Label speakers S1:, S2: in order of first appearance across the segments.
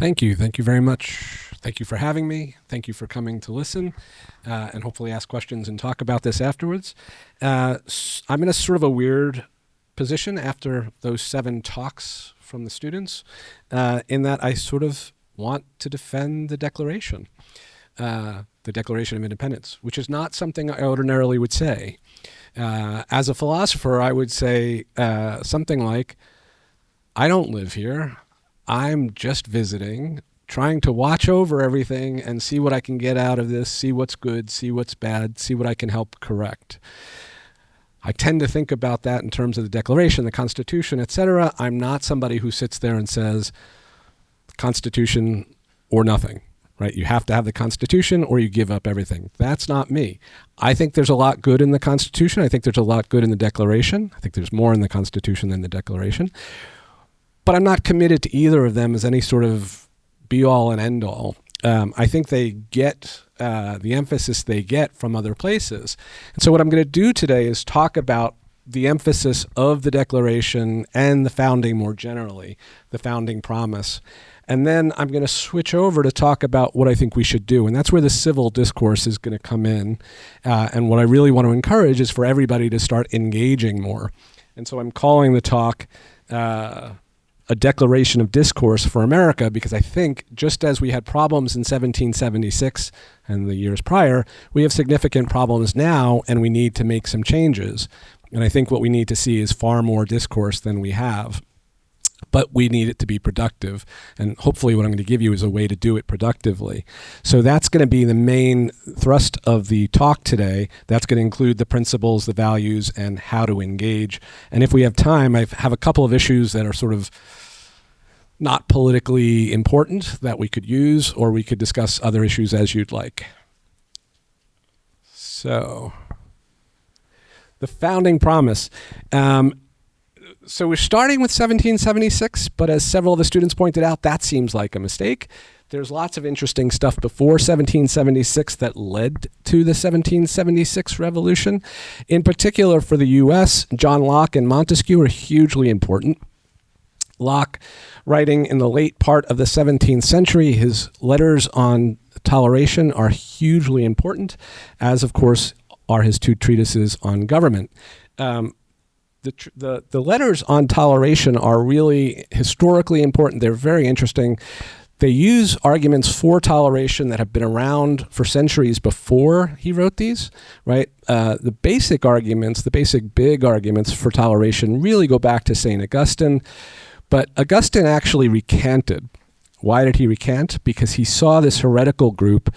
S1: Thank you. Thank you very much. Thank you for having me. Thank you for coming to listen and hopefully ask questions and talk about this afterwards. I'm in a sort of a weird position after those 7 talks from the students in that I sort of want to defend the Declaration of Independence, which is not something I ordinarily would say. As a philosopher, I would say something like, I don't live here. I'm just visiting, trying to watch over everything and see what I can get out of this, see what's good, see what's bad, see what I can help correct. I tend to think about that in terms of the Declaration, the Constitution, etc. I'm not somebody who sits there and says, Constitution or nothing, right? You have to have the Constitution or you give up everything. That's not me. I think there's a lot good in the Constitution. I think there's a lot good in the Declaration. I think there's more in the Constitution than the Declaration. But I'm not committed to either of them as any sort of be-all and end-all. I think they get the emphasis they get from other places. And so what I'm going to do today is talk about the emphasis of the Declaration and the founding more generally, the founding promise. And then I'm going to switch over to talk about what I think we should do. And that's where the civil discourse is going to come in. And what I really want to encourage is for everybody to start engaging more. And so I'm calling the talk A Declaration of Discourse for America, because I think just as we had problems in 1776 and the years prior, we have significant problems now and we need to make some changes. And I think what we need to see is far more discourse than we have. But we need it to be productive. And hopefully what I'm going to give you is a way to do it productively. So that's going to be the main thrust of the talk today. That's going to include the principles, the values, and how to engage. And if we have time, I have a couple of issues that are sort of not politically important that we could use, or we could discuss other issues as you'd like. So, the founding promise. So we're starting with 1776, but as several of the students pointed out, that seems like a mistake. There's lots of interesting stuff before 1776 that led to the 1776 revolution. In particular for the US, John Locke and Montesquieu are hugely important. Locke, writing in the late part of the 17th century, his letters on toleration are hugely important, as of course are his 2 treatises on government. The letters on toleration are really historically important. They're very interesting. They use arguments for toleration that have been around for centuries before he wrote these, right? The basic arguments, the basic big arguments for toleration really go back to St. Augustine. But Augustine actually recanted. Why did he recant? Because he saw this heretical group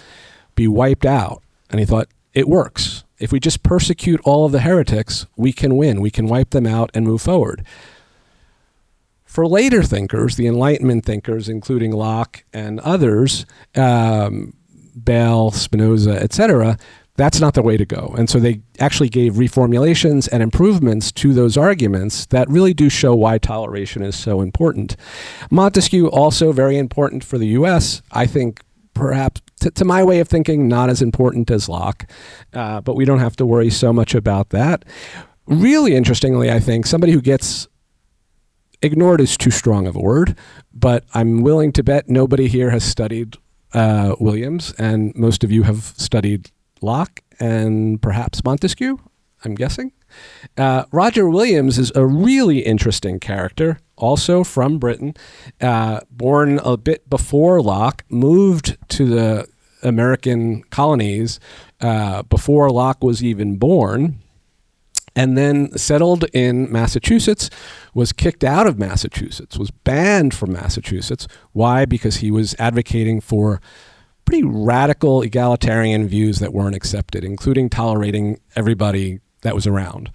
S1: be wiped out. And he thought, it works. If we just persecute all of the heretics, we can win. We can wipe them out and move forward. For later thinkers, the Enlightenment thinkers, including Locke and others, Bale, Spinoza, etc., that's not the way to go. And so they actually gave reformulations and improvements to those arguments that really do show why toleration is so important. Montesquieu, also very important for the US, I think perhaps, to my way of thinking, not as important as Locke, but we don't have to worry so much about that. Really interestingly, I think, somebody who gets ignored is too strong of a word, but I'm willing to bet nobody here has studied Williams, and most of you have studied Locke and perhaps Montesquieu, I'm guessing. Roger Williams is a really interesting character, also from Britain, born a bit before Locke, moved to the American colonies before Locke was even born, and then settled in Massachusetts, was kicked out of Massachusetts, was banned from Massachusetts. Why? Because he was advocating for pretty radical egalitarian views that weren't accepted, including tolerating everybody that was around.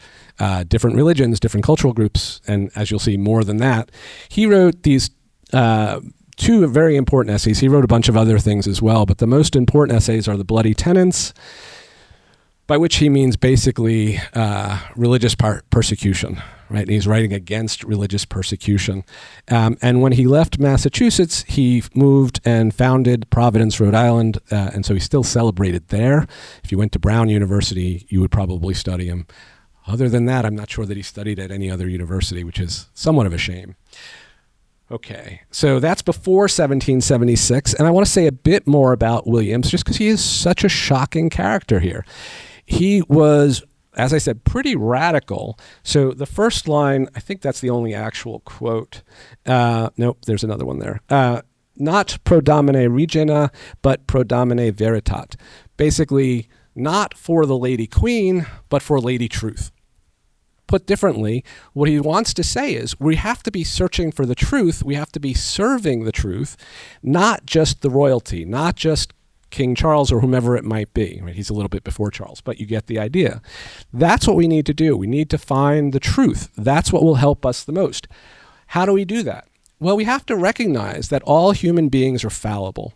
S1: Different religions, different cultural groups, and as you'll see, more than that. He wrote these 2 very important essays. He wrote a bunch of other things as well, but the most important essays are The Bloody Tenets, by which he means basically religious persecution, right? And he's writing against religious persecution. And when he left Massachusetts, he moved and founded Providence, Rhode Island, and so he's still celebrated there. If you went to Brown University, you would probably study him. Other than that, I'm not sure that he studied at any other university, which is somewhat of a shame. Okay, so that's before 1776, and I want to say a bit more about Williams just because he is such a shocking character here. He was, as I said, pretty radical. So the first line, I think that's the only actual quote. Nope, there's another one there. Not pro domine regina, but pro domine veritat. Basically, not for the Lady Queen, but for Lady Truth. Put differently, what he wants to say is we have to be searching for the truth. We have to be serving the truth, not just the royalty, not just King Charles or whomever it might be. Right? He's a little bit before Charles, but you get the idea. That's what we need to do. We need to find the truth. That's what will help us the most. How do we do that? Well, we have to recognize that all human beings are fallible.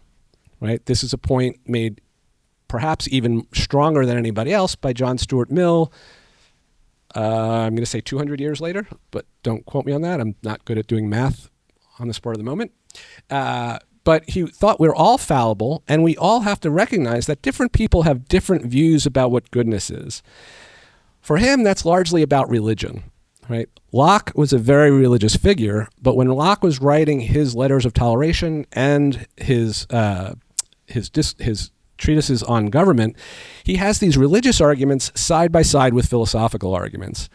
S1: Right? This is a point made perhaps even stronger than anybody else by John Stuart Mill. I'm going to say 200 years later, but don't quote me on that. I'm not good at doing math on the spur of the moment. But he thought we're all fallible, and we all have to recognize that different people have different views about what goodness is. For him, that's largely about religion. Right? Locke was a very religious figure, but when Locke was writing his letters of toleration and his treatises on government, he has these religious arguments side by side with philosophical arguments.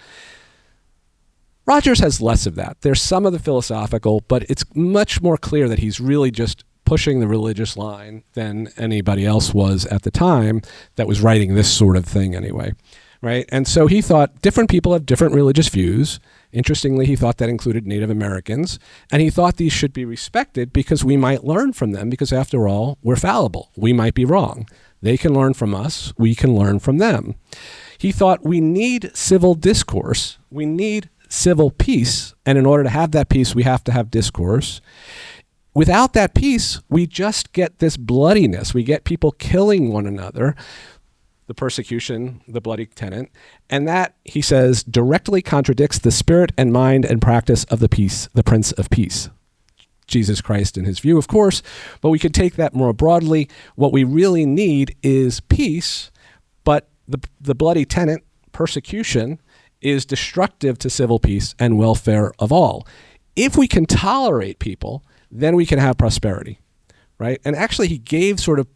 S1: Rogers has less of that. There's some of the philosophical, but it's much more clear that he's really just pushing the religious line than anybody else was at the time that was writing this sort of thing anyway. Right? And so he thought different people have different religious views. Interestingly, he thought that included Native Americans, and he thought these should be respected because we might learn from them because, after all, we're fallible. We might be wrong. They can learn from us. We can learn from them. He thought we need civil discourse. We need civil peace, and in order to have that peace, we have to have discourse. Without that peace, we just get this bloodiness. We get people killing one another, the persecution, the bloody tenant, and that, he says, directly contradicts the spirit and mind and practice of the peace, the Prince of Peace, Jesus Christ in his view, of course, but we can take that more broadly. What we really need is peace, but the bloody tenant, persecution, is destructive to civil peace and welfare of all. If we can tolerate people, then we can have prosperity, right? And actually he gave sort of,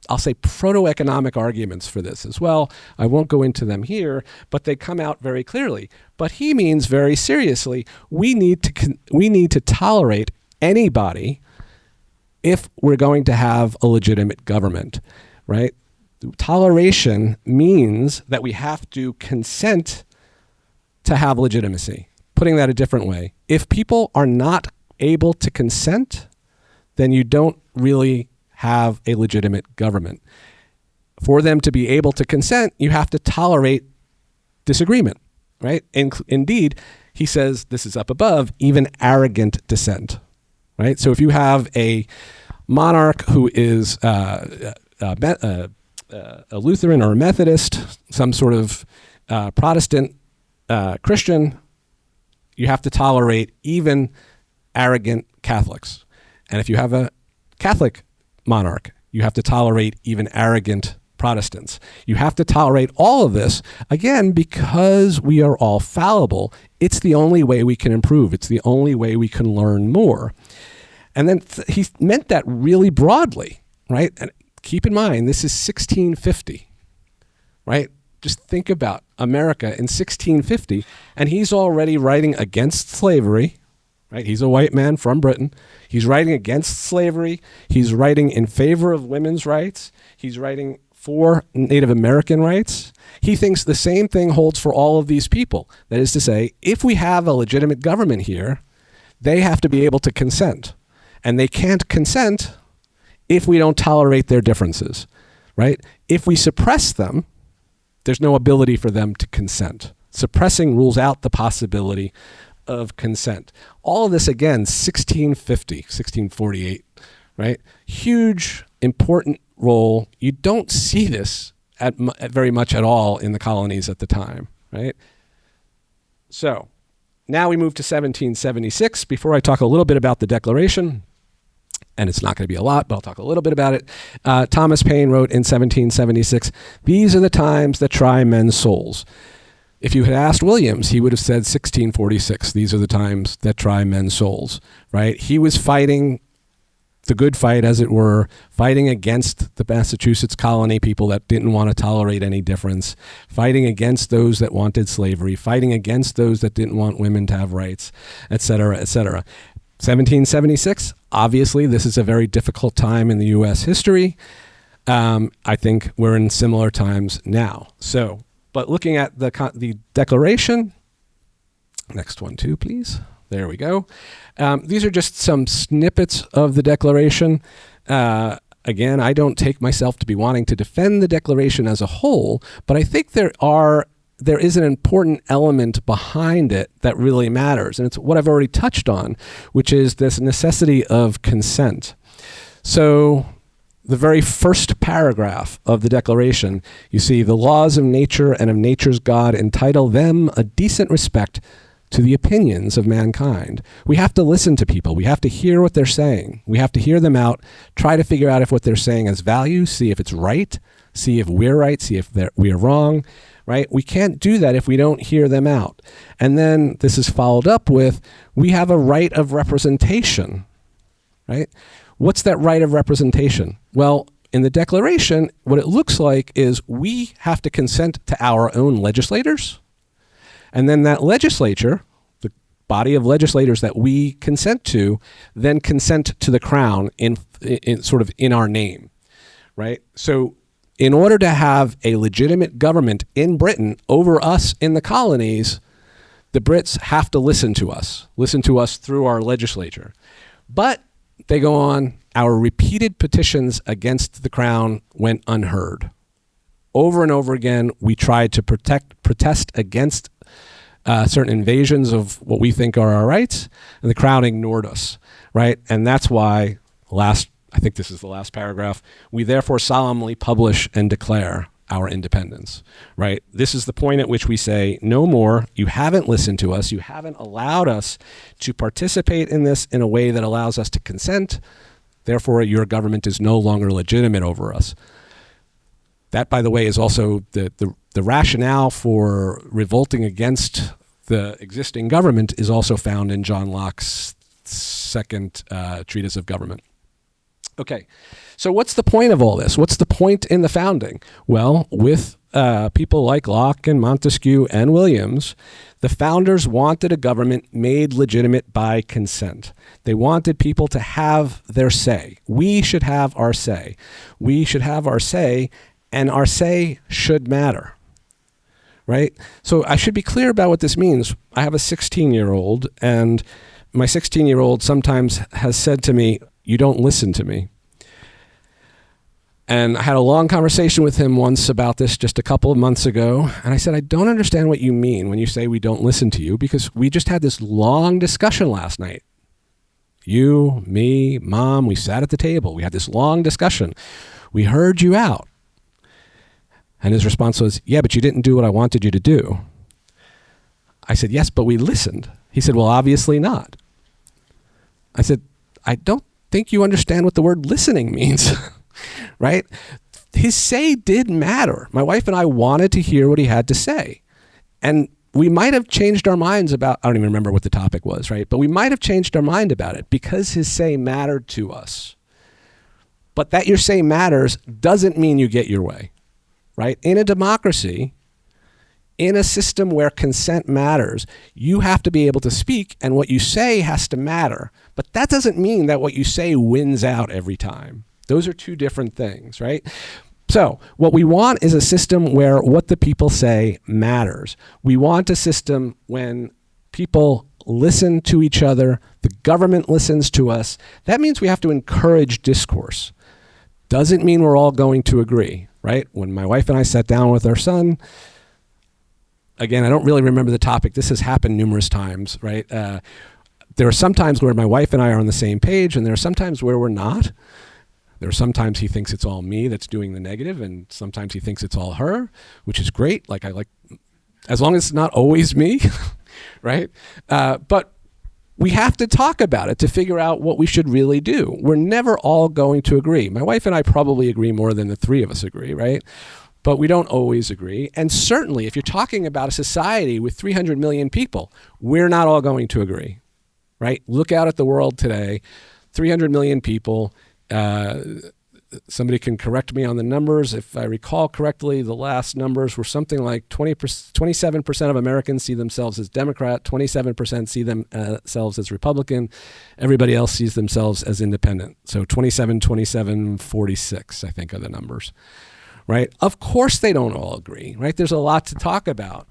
S1: I'll say, proto-economic arguments for this as well. I won't go into them here, but they come out very clearly. But he means very seriously, we need to tolerate anybody if we're going to have a legitimate government, right? Toleration means that we have to consent to have legitimacy. Putting that a different way, if people are not able to consent, then you don't really have a legitimate government. For them to be able to consent, you have to tolerate disagreement, right? Indeed, he says, this is up above, even arrogant dissent, right? So if you have a monarch who is a Lutheran or a Methodist, some sort of Protestant Christian, you have to tolerate even arrogant Catholics. And if you have a Catholic monarch, you have to tolerate even arrogant Protestants. You have to tolerate all of this, again, because we are all fallible. It's the only way we can improve. It's the only way we can learn more. And then he meant that really broadly, right? And keep in mind, this is 1650, right? Just think about America in 1650, and he's already writing against slavery, right? He's a white man from Britain. He's writing against slavery. He's writing in favor of women's rights. He's writing for Native American rights. He thinks the same thing holds for all of these people. That is to say, if we have a legitimate government here, they have to be able to consent. And they can't consent if we don't tolerate their differences, right? If we suppress them, there's no ability for them to consent. Suppressing rules out the possibility of consent. All of this, again, 1650, 1648, right? Huge, important role. You don't see this at very much at all in the colonies at the time, right? So now we move to 1776. Before I talk a little bit about the Declaration, and it's not going to be a lot, but I'll talk a little bit about it. Thomas Paine wrote in 1776, "These are the times that try men's souls." If you had asked Williams, he would have said 1646. These are the times that try men's souls, right? He was fighting the good fight, as it were, fighting against the Massachusetts colony people that didn't want to tolerate any difference, fighting against those that wanted slavery, fighting against those that didn't want women to have rights, et cetera, et cetera. 1776, obviously, this is a very difficult time in the U.S. history. I think we're in similar times now. So, but looking at the Declaration, next one too, please. There we go. These are just some snippets of the Declaration. Again, I don't take myself to be wanting to defend the Declaration as a whole, but I think there is an important element behind it that really matters, and it's what I've already touched on, which is this necessity of consent. So the very first paragraph of the Declaration, you see, the laws of nature and of nature's God entitle them a decent respect to the opinions of mankind. We have to listen to people. We have to hear what they're saying. We have to hear them out, try to figure out if what they're saying has value, see if it's right, see if we're right, see if we're wrong, right? We can't do that if we don't hear them out. And then this is followed up with, we have a right of representation, right? What's that right of representation? Well, in the Declaration, what it looks like is we have to consent to our own legislators, and then that legislature, the body of legislators that we consent to, then consent to the crown in sort of in our name, right? So in order to have a legitimate government in Britain over us in the colonies, the Brits have to listen to us through our legislature. But they go on, our repeated petitions against the crown went unheard. Over and over again, we tried to protest against certain invasions of what we think are our rights, and the crown ignored us, right? And that's why, I think this is the last paragraph, we therefore solemnly publish and declare our independence, right? This is the point at which we say, no more, you haven't listened to us, you haven't allowed us to participate in this in a way that allows us to consent, therefore your government is no longer legitimate over us. That, by the way, is also the rationale for revolting against the existing government is also found in John Locke's second treatise of government. Okay, so what's the point of all this? What's the point in the founding? Well, with people like Locke and Montesquieu and Williams, the founders wanted a government made legitimate by consent. They wanted people to have their say. We should have our say. We should have our say, and our say should matter, right? So I should be clear about what this means. I have a 16-year-old, and my 16-year-old sometimes has said to me, you don't listen to me. And I had a long conversation with him once about this just a couple of months ago, and I said, I don't understand what you mean when you say we don't listen to you, because we just had this long discussion last night. You, me, Mom, we sat at the table. We had this long discussion. We heard you out. And his response was, yeah, but you didn't do what I wanted you to do. I said, yes, but we listened. He said, well, obviously not. I said, I don't think you understand what the word listening means, right? His say did matter. My wife and I wanted to hear what he had to say. And we might have changed our minds about, I don't even remember what the topic was, right? But we might have changed our mind about it because his say mattered to us. But that your say matters doesn't mean you get your way. Right? In a democracy, in a system where consent matters, you have to be able to speak, and what you say has to matter. But that doesn't mean that what you say wins out every time. Those are two different things, right? So what we want is a system where what the people say matters. We want a system when people listen to each other, the government listens to us. That means we have to encourage discourse. Doesn't mean we're all going to agree. Right? When my wife and I sat down with our son, again, I don't really remember the topic. This has happened numerous times, right? There are some times where my wife and I are on the same page, and there are some times where we're not. There are sometimes he thinks it's all me that's doing the negative, and sometimes he thinks it's all her, which is great. Like, as long as it's not always me, right? But we have to talk about it to figure out what we should really do. We're never all going to agree. My wife and I probably agree more than the three of us agree, right? but we don't always agree. And certainly, if you're talking about a society with 300 million people, we're not all going to agree, right? Look out at the world today, 300 million people. Somebody can correct me on the numbers. If I recall correctly, the last numbers were something like 27% of Americans see themselves as Democrat, 27% see themselves as Republican. Everybody else sees themselves as independent. So 27, 27, 46, I think are the numbers, right? Of course they don't all agree, right? There's a lot to talk about.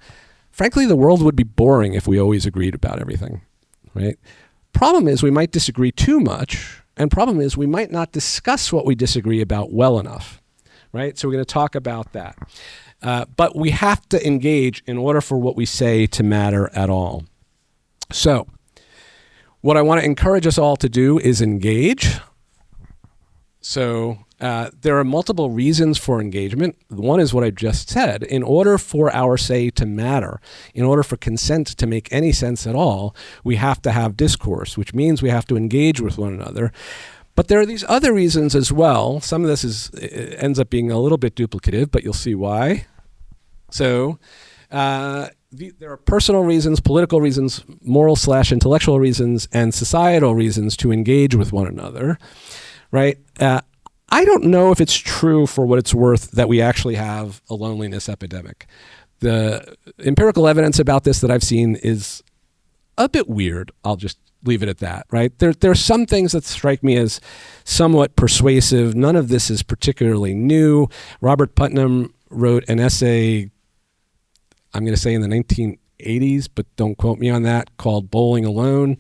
S1: Frankly, the world would be boring if we always agreed about everything, right? Problem is we might disagree too much. And problem is we might not discuss what we disagree about well enough, right? So we're going to talk about that. But we have to engage in order for what we say to matter at all. So what I want to encourage us all to do is engage. So there are multiple reasons for engagement. One is what I just said. In order for our say to matter, in order for consent to make any sense at all, we have to have discourse, which means we have to engage with one another. But there are these other reasons as well. Some of this ends up being a little bit duplicative, but you'll see why. So there are personal reasons, political reasons, moral/intellectual reasons, and societal reasons to engage with one another, right? I don't know if it's true, for what it's worth, that we actually have a loneliness epidemic. The empirical evidence about this that I've seen is a bit weird. I'll just leave it at that, right? There are some things that strike me as somewhat persuasive. None of this is particularly new. Robert Putnam wrote an essay, I'm going to say in the 1980s, but don't quote me on that, called Bowling Alone.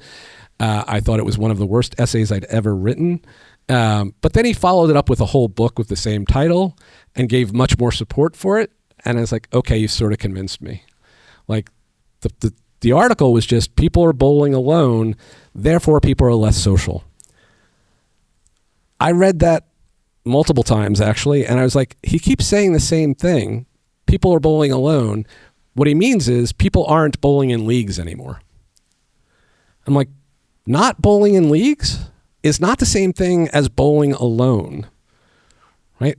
S1: I thought it was one of the worst essays I'd ever written. But then he followed it up with a whole book with the same title and gave much more support for it. And I was like, okay, you sort of convinced me. Like the article was just, people are bowling alone, therefore people are less social. I read that multiple times actually, and I was like, he keeps saying the same thing. People are bowling alone. What he means is people aren't bowling in leagues anymore. I'm like, not bowling in leagues is not the same thing as bowling alone, right?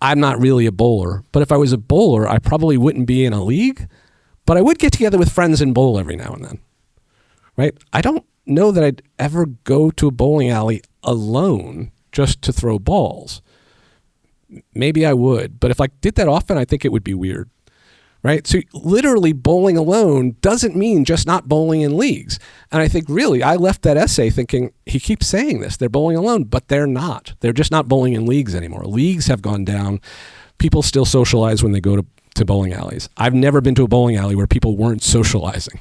S1: I'm not really a bowler, but if I was a bowler, I probably wouldn't be in a league, but I would get together with friends and bowl every now and then, right? I don't know that I'd ever go to a bowling alley alone just to throw balls. Maybe I would, but if I did that often, I think it would be weird. Right? So literally bowling alone doesn't mean just not bowling in leagues. And I think really I left that essay thinking, he keeps saying this, they're bowling alone, but they're not. They're just not bowling in leagues anymore. Leagues have gone down. People still socialize when they go to bowling alleys. I've never been to a bowling alley where people weren't socializing.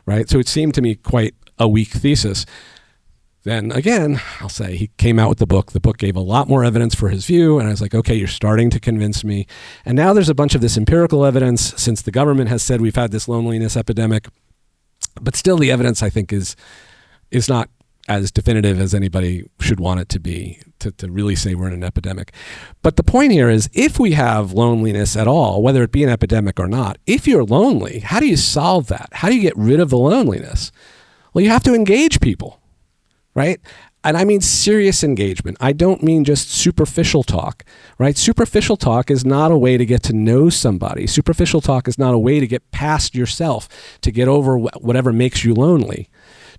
S1: Right? So it seemed to me quite a weak thesis. Then again, I'll say he came out with the book. The book gave a lot more evidence for his view. And I was like, okay, you're starting to convince me. And now there's a bunch of this empirical evidence since the government has said we've had this loneliness epidemic. But still the evidence, I think, is not as definitive as anybody should want it to be to really say we're in an epidemic. But the point here is, if we have loneliness at all, whether it be an epidemic or not, if you're lonely, how do you solve that? How do you get rid of the loneliness? Well, you have to engage people. Right? And I mean serious engagement. I don't mean just superficial talk, right? Superficial talk is not a way to get to know somebody. Superficial talk is not a way to get past yourself, to get over whatever makes you lonely.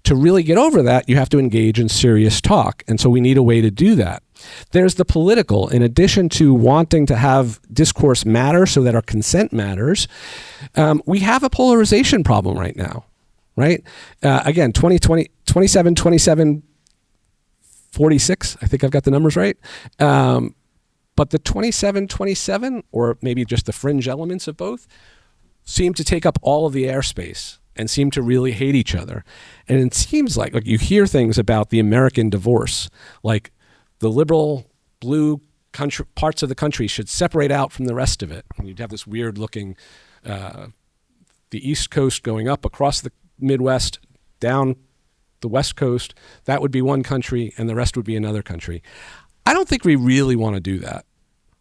S1: To really get over that, you have to engage in serious talk. And so we need a way to do that. There's the political. In addition to wanting to have discourse matter so that our consent matters, we have a polarization problem right now, right? Again, 27, 27, 46, I think I've got the numbers right. But the 27-27, or maybe just the fringe elements of both, seem to take up all of the airspace and seem to really hate each other. And it seems like you hear things about the American divorce, like the liberal blue country, parts of the country should separate out from the rest of it. And you'd have this weird looking, the East Coast going up across the Midwest, down the West Coast, that would be one country and the rest would be another country. I don't think we really want to do that.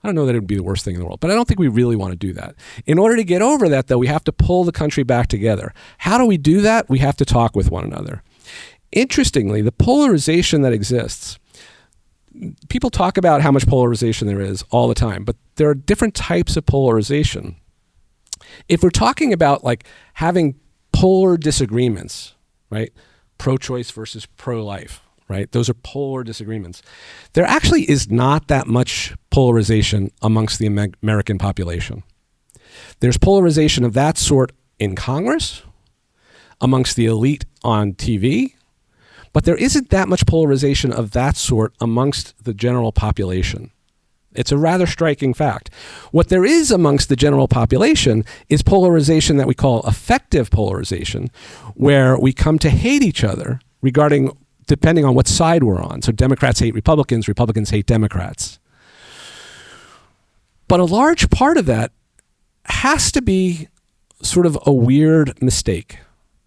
S1: I don't know that it would be the worst thing in the world, but I don't think we really want to do that. In order to get over that, though, we have to pull the country back together. How do we do that? We have to talk with one another. Interestingly, the polarization that exists, people talk about how much polarization there is all the time, but there are different types of polarization. If we're talking about like having polar disagreements, right? Pro-choice versus pro-life, right? Those are polar disagreements. There actually is not that much polarization amongst the American population. There's polarization of that sort in Congress, amongst the elite on TV, but there isn't that much polarization of that sort amongst the general population. It's a rather striking fact. What there is amongst the general population is polarization that we call affective polarization, where we come to hate each other depending on what side we're on. So Democrats hate Republicans, Republicans hate Democrats. But a large part of that has to be sort of a weird mistake,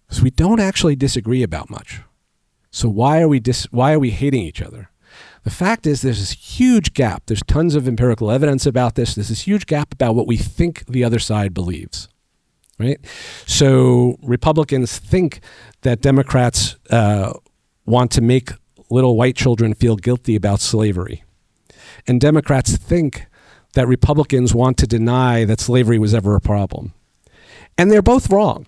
S1: because we don't actually disagree about much. So why are we hating each other? The fact is there's this huge gap. There's tons of empirical evidence about this. There's this huge gap about what we think the other side believes, right? So Republicans think that Democrats want to make little white children feel guilty about slavery. And Democrats think that Republicans want to deny that slavery was ever a problem. And they're both wrong.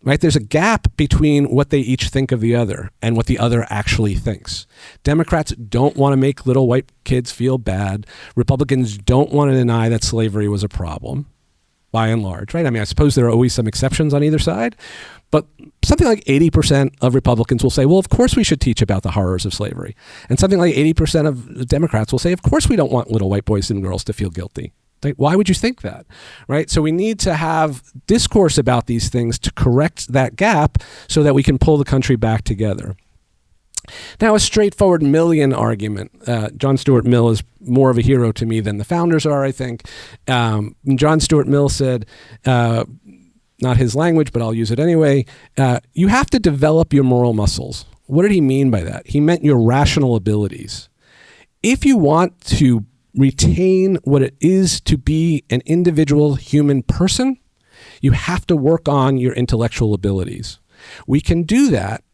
S1: Right? There's a gap between what they each think of the other and what the other actually thinks. Democrats don't want to make little white kids feel bad. Republicans don't want to deny that slavery was a problem, by and large, right? I mean, I suppose there are always some exceptions on either side, but something like 80% of Republicans will say, well, of course we should teach about the horrors of slavery. And something like 80% of Democrats will say, of course we don't want little white boys and girls to feel guilty. Why would you think that, right? So we need to have discourse about these things to correct that gap so that we can pull the country back together. Now, a straightforward Millian argument. John Stuart Mill is more of a hero to me than the founders are, I think. John Stuart Mill said, not his language, but I'll use it anyway, you have to develop your moral muscles. What did he mean by that? He meant your rational abilities. If you want to retain what it is to be an individual human person, you have to work on your intellectual abilities. We can do that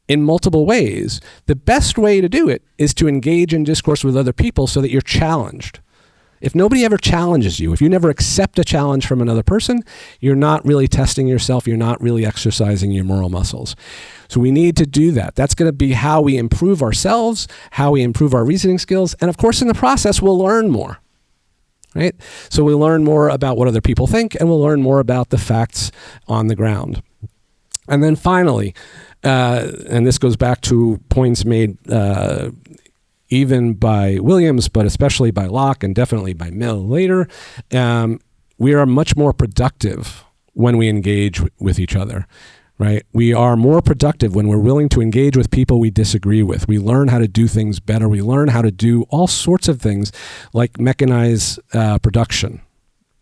S1: in multiple ways. The best way to do it is to engage in discourse with other people so that you're challenged. If nobody ever challenges you, if you never accept a challenge from another person, you're not really testing yourself, you're not really exercising your moral muscles. So we need to do that. That's going to be how we improve ourselves, how we improve our reasoning skills, and of course in the process we'll learn more, right? So we'll learn more about what other people think, and we'll learn more about the facts on the ground. And then finally, and this goes back to points made even by Williams, but especially by Locke and definitely by Mill later, we are much more productive when we engage with each other, right? We are more productive when we're willing to engage with people we disagree with. We learn how to do things better. We learn how to do all sorts of things like mechanize production,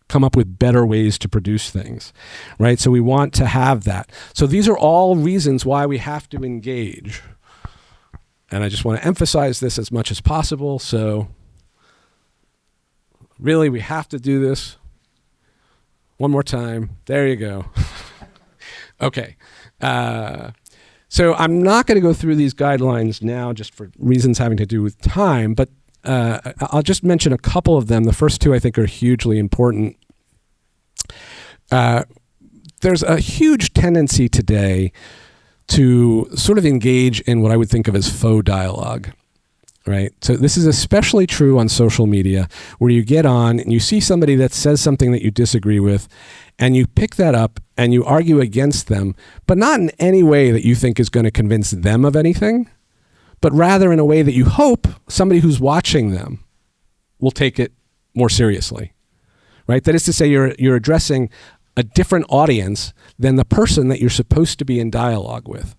S1: come up with better ways to produce things, right? So we want to have that. So these are all reasons why we have to engage. And I just want to emphasize this as much as possible. So really, we have to do this. One more time. There you go. Okay. So I'm not going to go through these guidelines now just for reasons having to do with time, but I'll just mention a couple of them. The first two I think are hugely important. There's a huge tendency today to sort of engage in what I would think of as faux dialogue, right? So this is especially true on social media, where you get on and you see somebody that says something that you disagree with, and you pick that up and you argue against them, but not in any way that you think is going to convince them of anything, but rather in a way that you hope somebody who's watching them will take it more seriously, right? That is to say, you're addressing a different audience than the person that you're supposed to be in dialogue with.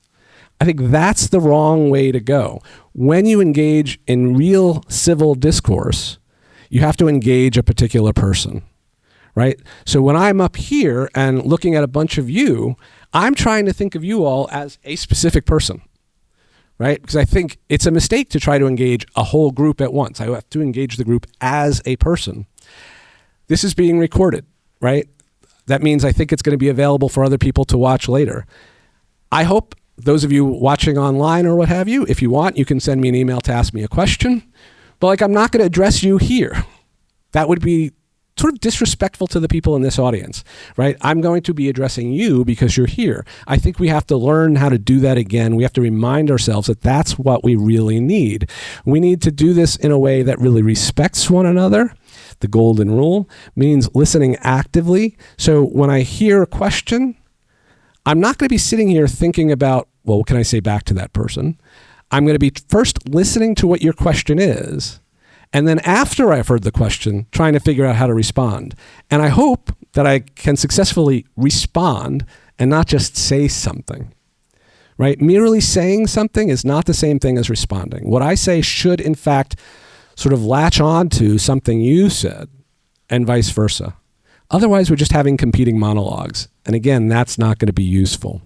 S1: I think that's the wrong way to go. When you engage in real civil discourse, you have to engage a particular person, right? So when I'm up here and looking at a bunch of you, I'm trying to think of you all as a specific person, right? Because I think it's a mistake to try to engage a whole group at once. I have to engage the group as a person. This is being recorded, right? That means I think it's going to be available for other people to watch later. I hope those of you watching online or what have you, if you want, you can send me an email to ask me a question. But like, I'm not going to address you here. That would be sort of disrespectful to the people in this audience, right? I'm going to be addressing you because you're here. I think we have to learn how to do that again. We have to remind ourselves that that's what we really need. We need to do this in a way that really respects one another. The golden rule means listening actively. So when I hear a question, I'm not going to be sitting here thinking about, well, what can I say back to that person? I'm going to be first listening to what your question is, and then after I've heard the question, trying to figure out how to respond. And I hope that I can successfully respond and not just say something, right? Merely saying something is not the same thing as responding. What I say should, in fact, sort of latch on to something you said and vice versa. Otherwise, we're just having competing monologues. And again, that's not going to be useful.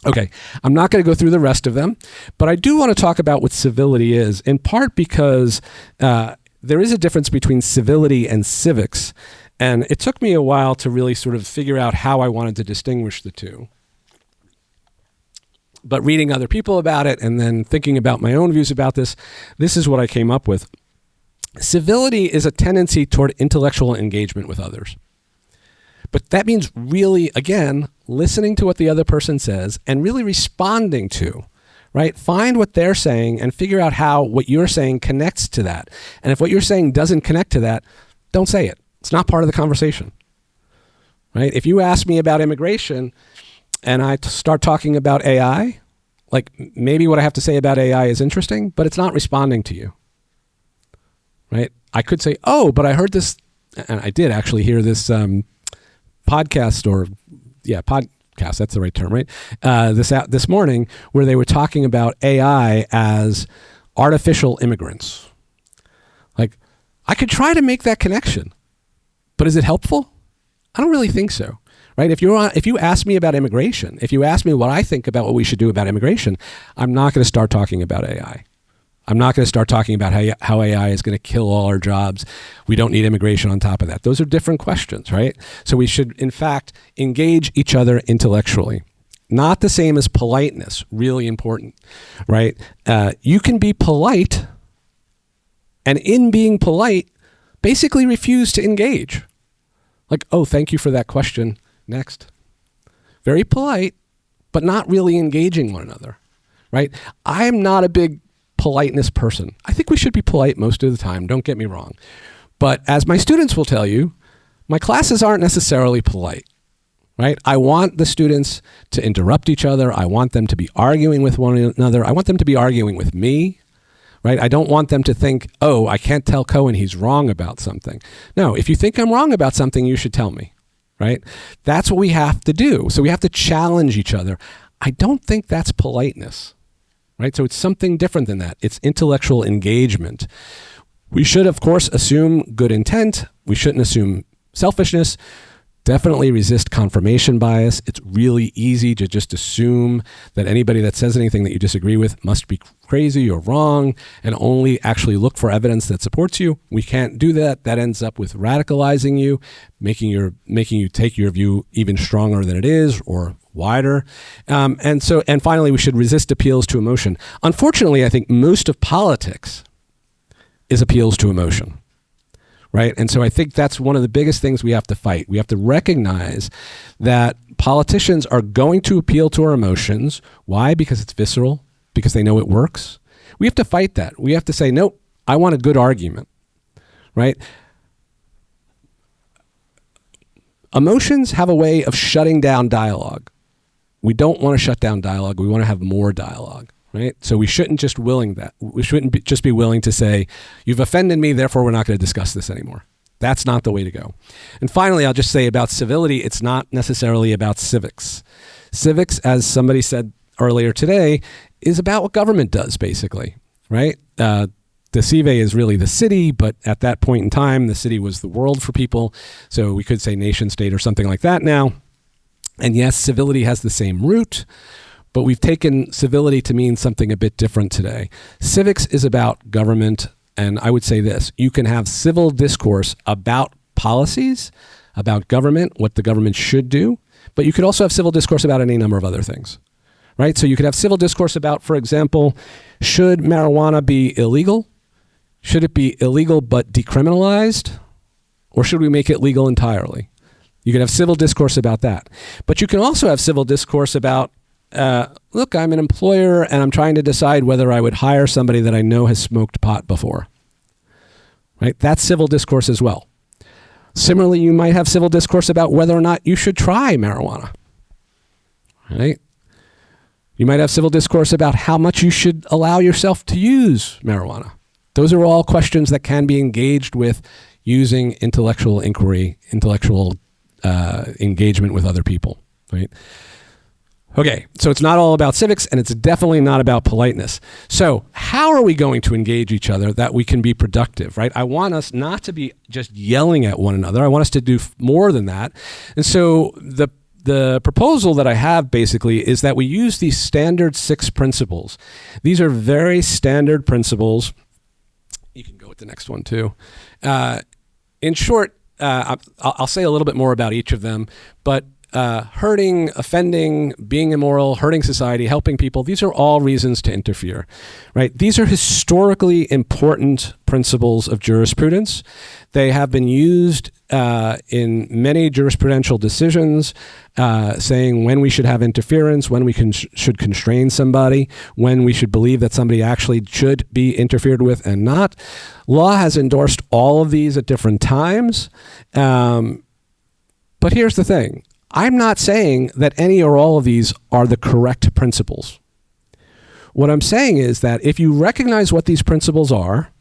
S1: Okay, I'm not going to go through the rest of them, but I do want to talk about what civility is, in part because there is a difference between civility and civics, and it took me a while to really sort of figure out how I wanted to distinguish the two. But reading other people about it and then thinking about my own views about this, this is what I came up with. Civility is a tendency toward intellectual engagement with others. But that means really, again, listening to what the other person says and really responding to, right? Find what they're saying and figure out how what you're saying connects to that. And if what you're saying doesn't connect to that, don't say it. It's not part of the conversation, right? If you ask me about immigration and I start talking about AI, like maybe what I have to say about AI is interesting, but it's not responding to you, right? I could say, oh, but I heard this, and I did actually hear this podcast, that's the right term, right? This morning, where they were talking about AI as artificial immigrants. Like, I could try to make that connection, but is it helpful? I don't really think so, right? If you ask me about immigration, if you ask me what I think about what we should do about immigration, I'm not going to start talking about AI. I'm not going to start talking about how AI is going to kill all our jobs. We don't need immigration on top of that. Those are different questions, right? So we should, in fact, engage each other intellectually. Not the same as politeness, really important, right? You can be polite, and in being polite, basically refuse to engage. Like, oh, thank you for that question. Next. Very polite, but not really engaging one another, right? I'm not a big politeness person. I think we should be polite most of the time, don't get me wrong. But as my students will tell you, my classes aren't necessarily polite, right? I want the students to interrupt each other. I want them to be arguing with one another. I want them to be arguing with me, right? I don't want them to think, oh, I can't tell Cohen he's wrong about something. No, if you think I'm wrong about something, you should tell me, right? That's what we have to do. So we have to challenge each other. I don't think that's politeness. Right? So it's something different than that. It's intellectual engagement. We should, of course, assume good intent. We shouldn't assume selfishness. Definitely resist confirmation bias. It's really easy to just assume that anybody that says anything that you disagree with must be crazy or wrong, and only actually look for evidence that supports you. We can't do that. That ends up with radicalizing you, making you take your view even stronger than it is, or wider. And finally, we should resist appeals to emotion. Unfortunately, I think most of politics is appeals to emotion, right? And so I think that's one of the biggest things we have to fight. We have to recognize that politicians are going to appeal to our emotions. Why? Because it's visceral, because they know it works. We have to fight that. We have to say, nope, I want a good argument, right? Emotions have a way of shutting down dialogue. We don't want to shut down dialogue. We want to have more dialogue, right? So we shouldn't just just be willing to say, you've offended me, therefore we're not going to discuss this anymore. That's not the way to go. And finally, I'll just say about civility, it's not necessarily about civics. Civics, as somebody said earlier today, is about what government does, basically, right? The cive is really the city, but at that point in time, the city was the world for people. So we could say nation state or something like that now. And yes, civility has the same root, but we've taken civility to mean something a bit different today. Civics is about government, and I would say this: you can have civil discourse about policies, about government, what the government should do, but you could also have civil discourse about any number of other things, right? So you could have civil discourse about, for example, should marijuana be illegal? Should it be illegal but decriminalized? Or should we make it legal entirely? You can have civil discourse about that. But you can also have civil discourse about, look, I'm an employer and I'm trying to decide whether I would hire somebody that I know has smoked pot before. Right? That's civil discourse as well. Similarly, you might have civil discourse about whether or not you should try marijuana. Right? You might have civil discourse about how much you should allow yourself to use marijuana. Those are all questions that can be engaged with using intellectual inquiry, intellectual engagement with other people, right? Okay, so it's not all about civics, and it's definitely not about politeness. So how are we going to engage each other that we can be productive, right? I want us not to be just yelling at one another. I want us to do more than that. And so the proposal that I have basically is that we use these standard 6 principles. These are very standard principles. You can go with the next one too. In short, I'll say a little bit more about each of them, but hurting, offending, being immoral, hurting society, helping people, these are all reasons to interfere, right? These are historically important principles of jurisprudence. They have been used in many jurisprudential decisions, saying when we should have interference, when we should constrain somebody, when we should believe that somebody actually should be interfered with and not. Law has endorsed all of these at different times. But here's the thing. I'm not saying that any or all of these are the correct principles. What I'm saying is that if you recognize what these principles are,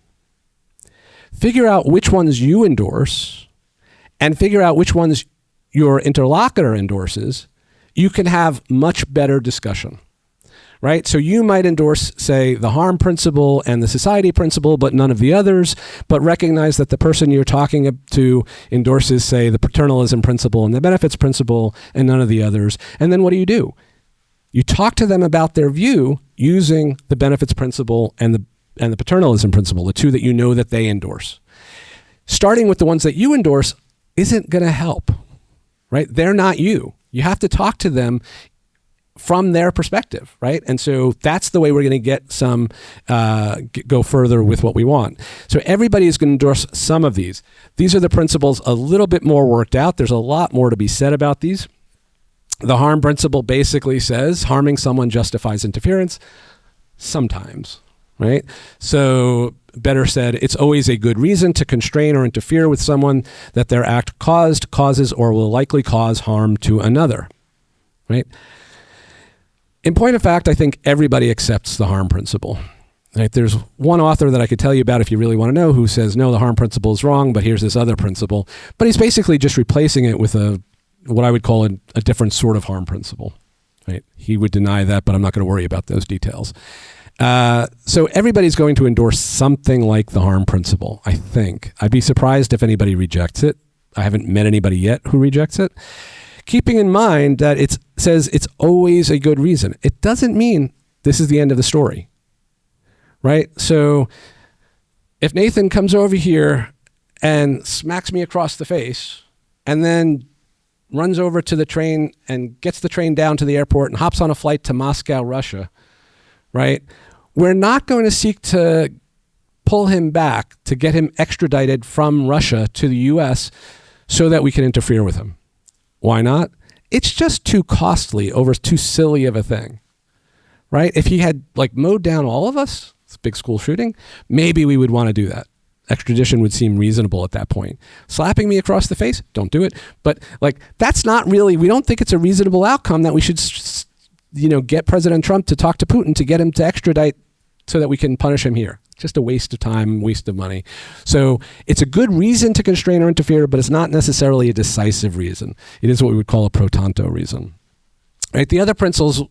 S1: figure out which ones you endorse, and figure out which ones your interlocutor endorses, you can have much better discussion, right? So you might endorse, say, the harm principle and the society principle, but none of the others, but recognize that the person you're talking to endorses, say, the paternalism principle and the benefits principle and none of the others. And then what do? You talk to them about their view using the benefits principle and the paternalism principle, the two that you know that they endorse. Starting with the ones that you endorse isn't going to help, right? They're not you. You have to talk to them from their perspective, right? And so that's the way we're going to get some, go further with what we want. So everybody is going to endorse some of these. These are the principles a little bit more worked out. There's a lot more to be said about these. The harm principle basically says harming someone justifies interference sometimes, right? So better said, it's always a good reason to constrain or interfere with someone that their act causes, or will likely cause harm to another, right? In point of fact, I think everybody accepts the harm principle. Right? There's one author that I could tell you about if you really want to know who says, no, the harm principle is wrong, but here's this other principle. But he's basically just replacing it with what I would call a different sort of harm principle. Right? He would deny that, but I'm not going to worry about those details. So everybody's going to endorse something like the harm principle, I think. I'd be surprised if anybody rejects it. I haven't met anybody yet who rejects it. Keeping in mind that it says it's always a good reason. It doesn't mean this is the end of the story, right? So if Nathan comes over here and smacks me across the face and then runs over to the train and gets the train down to the airport and hops on a flight to Moscow, Russia, right? We're not going to seek to pull him back to get him extradited from Russia to the US so that we can interfere with him. Why not? It's just too costly over too silly of a thing, right? If he had mowed down all of us, it's a big school shooting, maybe we would want to do that. Extradition would seem reasonable at that point. Slapping me across the face, don't do it. But that's not really, we don't think it's a reasonable outcome that we should, get President Trump to talk to Putin to get him to extradite so that we can punish him here. Just a waste of time, waste of money. So it's a good reason to constrain or interfere, but it's not necessarily a decisive reason. It is what we would call a pro tanto reason. Right? The other principles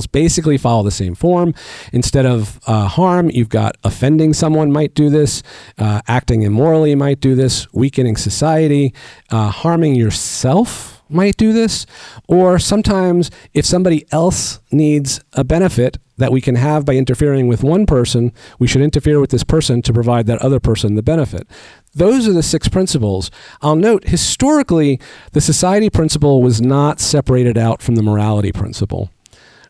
S1: basically follow the same form. Instead of harm, you've got offending someone might do this, acting immorally might do this, weakening society, harming yourself might do this, or sometimes if somebody else needs a benefit that we can have by interfering with one person, we should interfere with this person to provide that other person the benefit. Those are the 6 principles. I'll note, historically, the society principle was not separated out from the morality principle,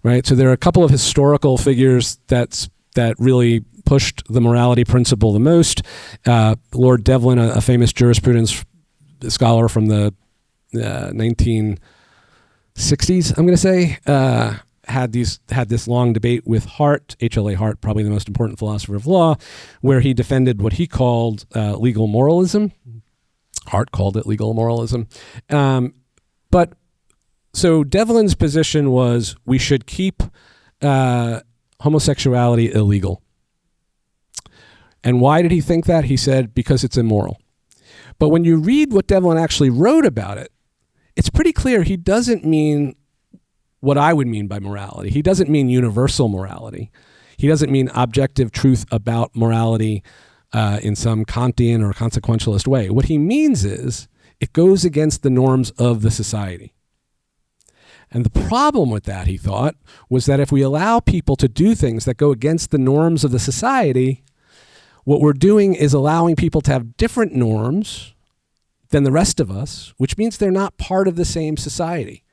S1: right? So there are a couple of historical figures that really pushed the morality principle the most. Lord Devlin, a famous jurisprudence scholar from the 1960s, I'm going to say, had this long debate with Hart, H.L.A. Hart, probably the most important philosopher of law, where he defended what he called legal moralism. Hart called it legal moralism. But so Devlin's position was we should keep homosexuality illegal. And why did he think that? He said, because it's immoral. But when you read what Devlin actually wrote about it, it's pretty clear he doesn't mean what I would mean by morality. He doesn't mean universal morality. He doesn't mean objective truth about morality in some Kantian or consequentialist way. What he means is it goes against the norms of the society. And the problem with that, he thought, was that if we allow people to do things that go against the norms of the society, what we're doing is allowing people to have different norms than the rest of us, which means they're not part of the same society.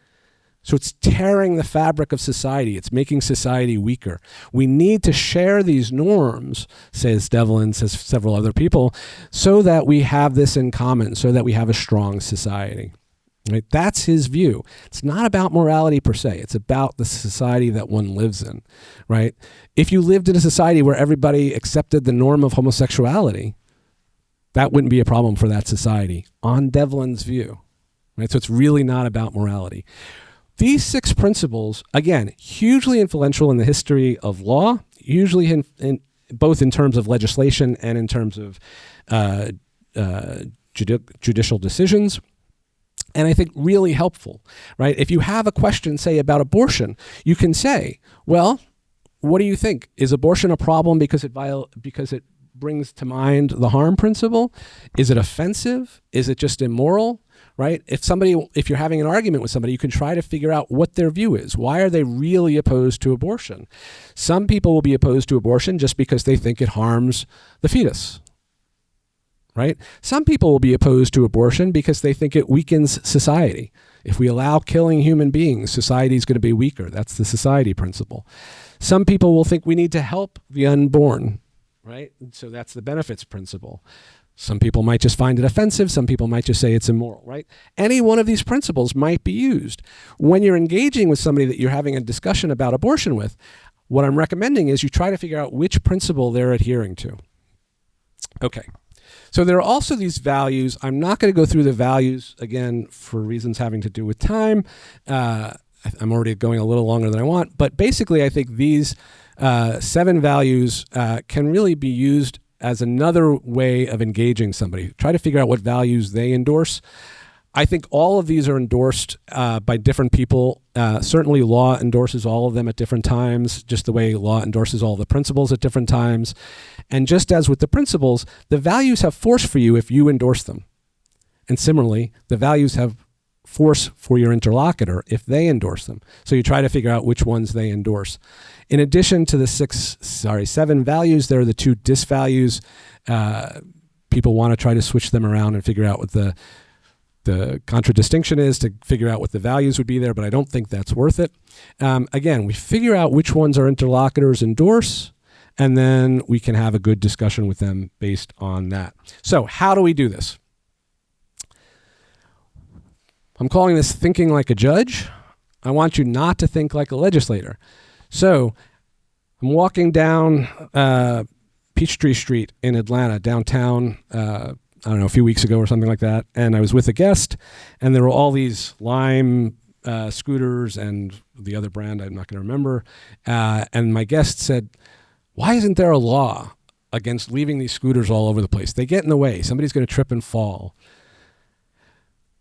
S1: So it's tearing the fabric of society. It's making society weaker. We need to share these norms, says Devlin, says several other people, so that we have this in common, so that we have a strong society. Right? That's his view. It's not about morality per se. It's about the society that one lives in, right? If you lived in a society where everybody accepted the norm of homosexuality, that wouldn't be a problem for that society, on Devlin's view, right? So it's really not about morality. These 6 principles, again, hugely influential in the history of law, usually in both in terms of legislation and in terms of judicial decisions. And I think really helpful, right? If you have a question, say, about abortion, you can say, well, what do you think? Is abortion a problem because it brings to mind the harm principle? Is it offensive? Is it just immoral? Right? If you're having an argument with somebody, you can try to figure out what their view is. Why are they really opposed to abortion? Some people will be opposed to abortion just because they think it harms the fetus. Right? Some people will be opposed to abortion because they think it weakens society. If we allow killing human beings, society is going to be weaker. That's the society principle. Some people will think we need to help the unborn, right? So that's the benefits principle. Some people might just find it offensive. Some people might just say it's immoral, right? Any one of these principles might be used. When you're engaging with somebody that you're having a discussion about abortion with, what I'm recommending is you try to figure out which principle they're adhering to. Okay. So there are also these values. I'm not going to go through the values again for reasons having to do with time. I'm already going a little longer than I want. But basically, I think these 7 values can really be used as another way of engaging somebody. Try to figure out what values they endorse. I think all of these are endorsed by different people. Certainly law endorses all of them at different times, just the way law endorses all the principles at different times. And just as with the principles, the values have force for you if you endorse them. And similarly, the values have force for your interlocutor if they endorse them. So you try to figure out which ones they endorse. In addition to the 7 values, there are the 2 disvalues. People want to try to switch them around and figure out what the contradistinction is to figure out what the values would be there, but I don't think that's worth it. Again, we figure out which ones our interlocutors endorse, and then we can have a good discussion with them based on that. So how do we do this? I'm calling this thinking like a judge. I want you not to think like a legislator. So I'm walking down Peachtree Street in Atlanta, downtown, I don't know, a few weeks ago or something like that. And I was with a guest, and there were all these Lime scooters and the other brand I'm not going to remember. And my guest said, why isn't there a law against leaving these scooters all over the place? They get in the way. Somebody's going to trip and fall.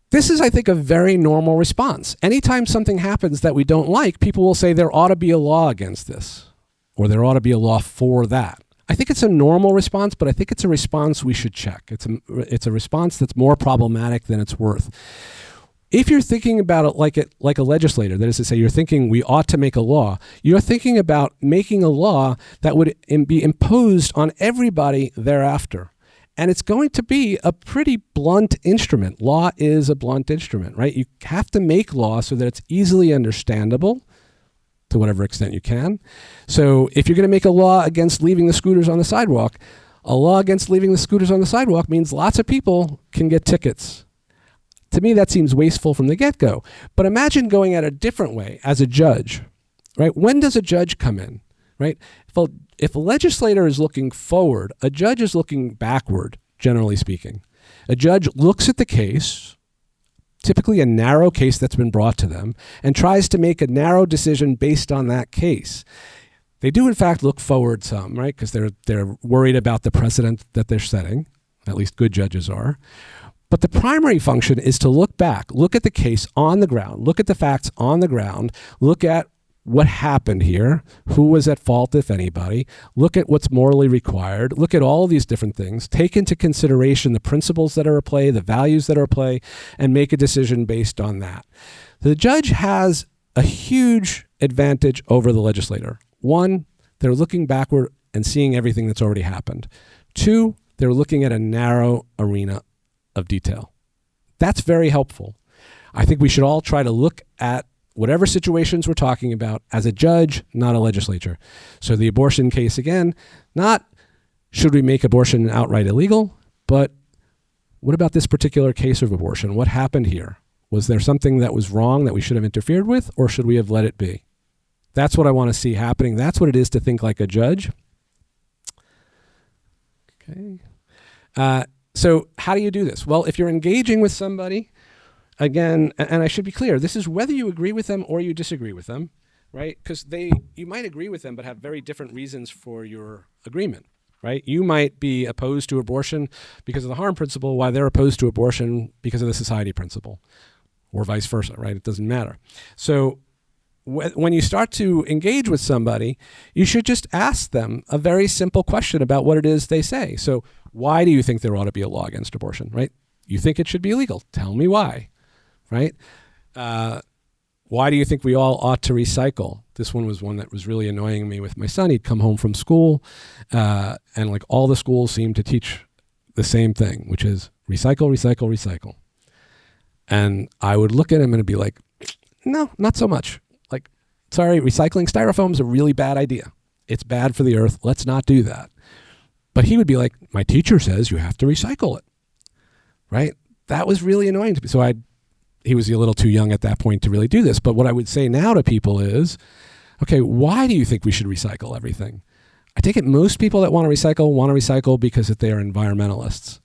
S1: This is, I think, a very normal response. Anytime something happens that we don't like, people will say there ought to be a law against this, or there ought to be a law for that. I think it's a normal response, but I think it's a response we should check. It's a response that's more problematic than it's worth. If you're thinking about it like a legislator, that is to say, you're thinking we ought to make a law, you're thinking about making a law that would be imposed on everybody thereafter. And it's going to be a pretty blunt instrument. Law is a blunt instrument, right? You have to make law so that it's easily understandable, to whatever extent you can. So if you're going to make a law against leaving the scooters on the sidewalk, a law against leaving the scooters on the sidewalk means lots of people can get tickets. To me, that seems wasteful from the get-go. But imagine going at a different way as a judge, right? When does a judge come in, right? If a legislator is looking forward, a judge is looking backward, generally speaking. A judge looks at the case, typically a narrow case that's been brought to them, and tries to make a narrow decision based on that case. They do, in fact, look forward some, right? Because they're worried about the precedent that they're setting. At least good judges are. But the primary function is to look back, look at the case on the ground, look at the facts on the ground, look at what happened here, who was at fault, if anybody, look at what's morally required, look at all these different things, take into consideration the principles that are at play, the values that are at play, and make a decision based on that. The judge has a huge advantage over the legislator. One, they're looking backward and seeing everything that's already happened. Two, they're looking at a narrow arena of detail. That's very helpful. I think we should all try to look at whatever situations we're talking about as a judge, not a legislature. So the abortion case, again, not should we make abortion outright illegal, but what about this particular case of abortion? What happened here? Was there something that was wrong that we should have interfered with, or should we have let it be? That's what I want to see happening. That's what it is to think like a judge. Okay. So how do you do this? Well, if you're engaging with somebody, again, and I should be clear, this is whether you agree with them or you disagree with them, right? Because you might agree with them but have very different reasons for your agreement, right? You might be opposed to abortion because of the harm principle while they're opposed to abortion because of the society principle, or vice versa, right? It doesn't matter. So when you start to engage with somebody, you should just ask them a very simple question about what it is they say. So why do you think there ought to be a law against abortion, right? You think it should be illegal. Tell me why, right? Why do you think we all ought to recycle? This one was one that was really annoying me with my son. He'd come home from school, and like all the schools seem to teach the same thing, which is recycle, recycle, recycle. And I would look at him and be like, no, not so much. Like, sorry, recycling styrofoam is a really bad idea. It's bad for the earth. Let's not do that. But he would be like, my teacher says you have to recycle it, right? That was really annoying to me. So he was a little too young at that point to really do this. But what I would say now to people is, okay, why do you think we should recycle everything? I take it most people that want to recycle because they are environmentalists.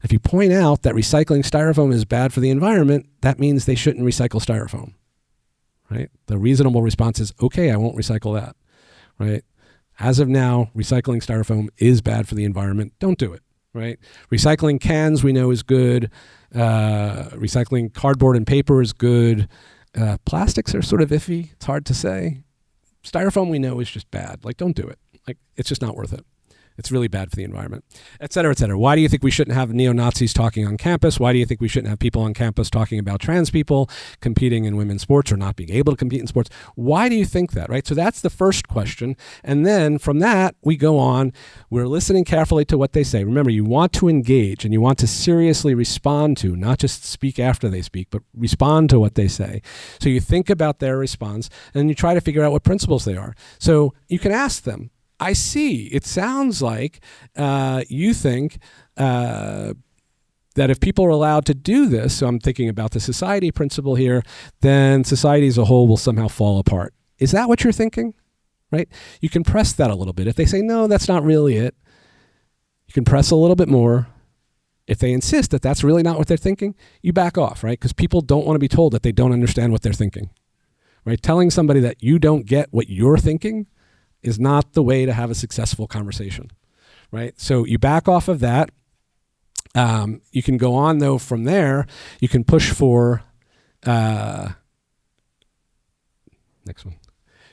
S1: If you point out that recycling styrofoam is bad for the environment, that means they shouldn't recycle styrofoam, right? The reasonable response is, okay, I won't recycle that, right? As of now, recycling styrofoam is bad for the environment. Don't do it, right? Recycling cans we know is good. Recycling cardboard and paper is good. Plastics are sort of iffy. It's hard to say. Styrofoam we know is just bad. Like, don't do it. Like, it's just not worth it. It's really bad for the environment, et cetera, et cetera. Why do you think we shouldn't have neo-Nazis talking on campus? Why do you think we shouldn't have people on campus talking about trans people competing in women's sports or not being able to compete in sports? Why do you think that, right? So that's the first question. And then from that, we go on. We're listening carefully to what they say. Remember, you want to engage and you want to seriously respond to, not just speak after they speak, but respond to what they say. So you think about their response and you try to figure out what principles they are. So you can ask them, I see. It sounds like you think that if people are allowed to do this, so I'm thinking about the society principle here, then society as a whole will somehow fall apart. Is that what you're thinking? Right? You can press that a little bit. If they say, no, that's not really it, you can press a little bit more. If they insist that that's really not what they're thinking, you back off, right? Because people don't want to be told that they don't understand what they're thinking, right? Telling somebody that you don't get what you're thinking is not the way to have a successful conversation, right? So you back off of that. You can go on, though, from there. You can push for, next one.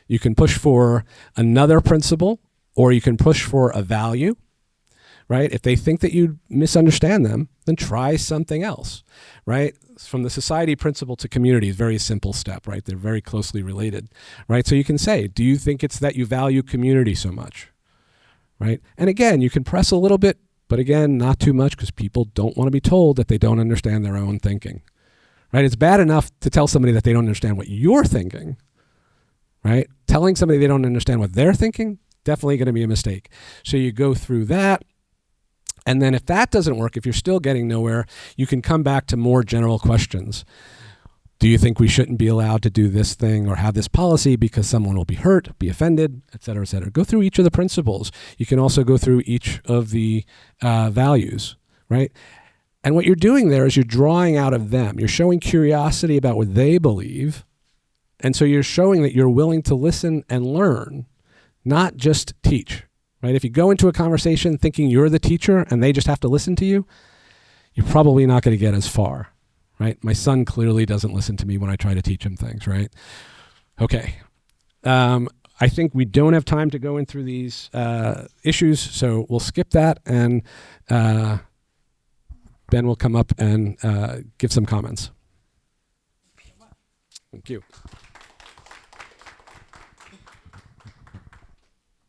S1: You can push for another principle, or you can push for a value, right? If they think that you misunderstand them, then try something else, right? From the society principle to community is a very simple step, right? They're very closely related, right? So you can say, do you think it's that you value community so much, right? And again, you can press a little bit, but again, not too much because people don't want to be told that they don't understand their own thinking, right? It's bad enough to tell somebody that they don't understand what you're thinking, right? Telling somebody they don't understand what they're thinking, definitely going to be a mistake. So you go through that. And then if that doesn't work, if you're still getting nowhere, you can come back to more general questions. Do you think we shouldn't be allowed to do this thing or have this policy because someone will be hurt, be offended, et cetera, et cetera? Go through each of the principles. You can also go through each of the values, right? And what you're doing there is you're drawing out of them. You're showing curiosity about what they believe. And so you're showing that you're willing to listen and learn, not just teach, right? If you go into a conversation thinking you're the teacher and they just have to listen to you, you're probably not going to get as far, right? My son clearly doesn't listen to me when I try to teach him things, right? Okay. I think we don't have time to go in through these issues, so we'll skip that, and Ben will come up and give some comments. Thank you.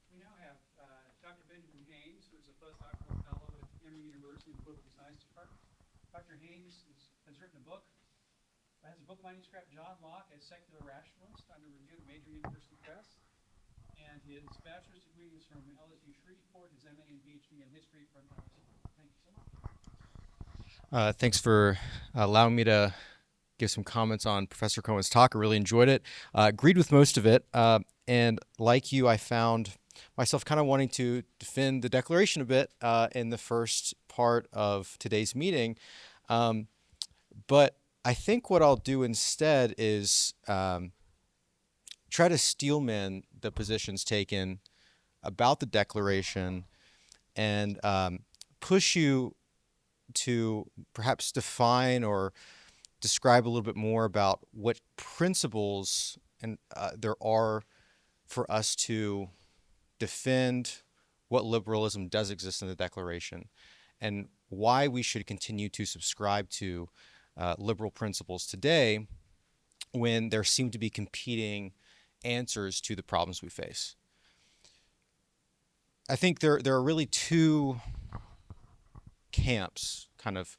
S2: We now have Dr. Benjamin Hines, who is a postdoctoral fellow at Emory University in the Political Science Department. Dr. Hines has written a book, has a book manuscript, John Locke as Secular Rationalist, under review at Major University Press. And his bachelor's degree is from LSU Shreveport, his MA and PhD in history from LSU. Thank you so much.
S3: Thanks for allowing me to give some comments on Professor Cohen's talk. I really enjoyed it. Agreed with most of it. And like you, I found myself kind of wanting to defend the Declaration a bit in the first part of today's meeting. But I think what I'll do instead is try to steelman the positions taken about the Declaration and push you to perhaps define or describe a little bit more about what principles and there are for us to defend what liberalism does exist in the Declaration and why we should continue to subscribe to liberal principles today when there seem to be competing answers to the problems we face. I think there are really two camps kind of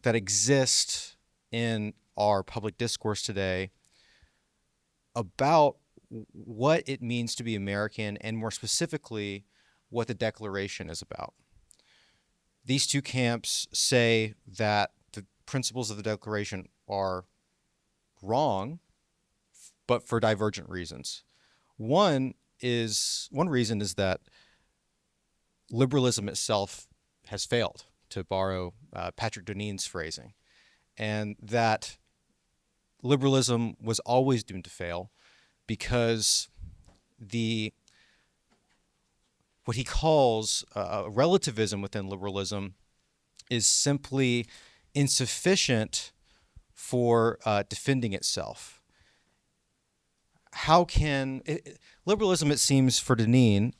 S3: that exist in our public discourse today about what it means to be American and more specifically what the Declaration is about. These two camps say that the principles of the Declaration are wrong, but for divergent reasons. One reason is that liberalism itself has failed, to borrow Patrick Deneen's phrasing, and that liberalism was always doomed to fail because what he calls relativism within liberalism is simply insufficient for defending itself. How can liberalism, it seems for Deneen,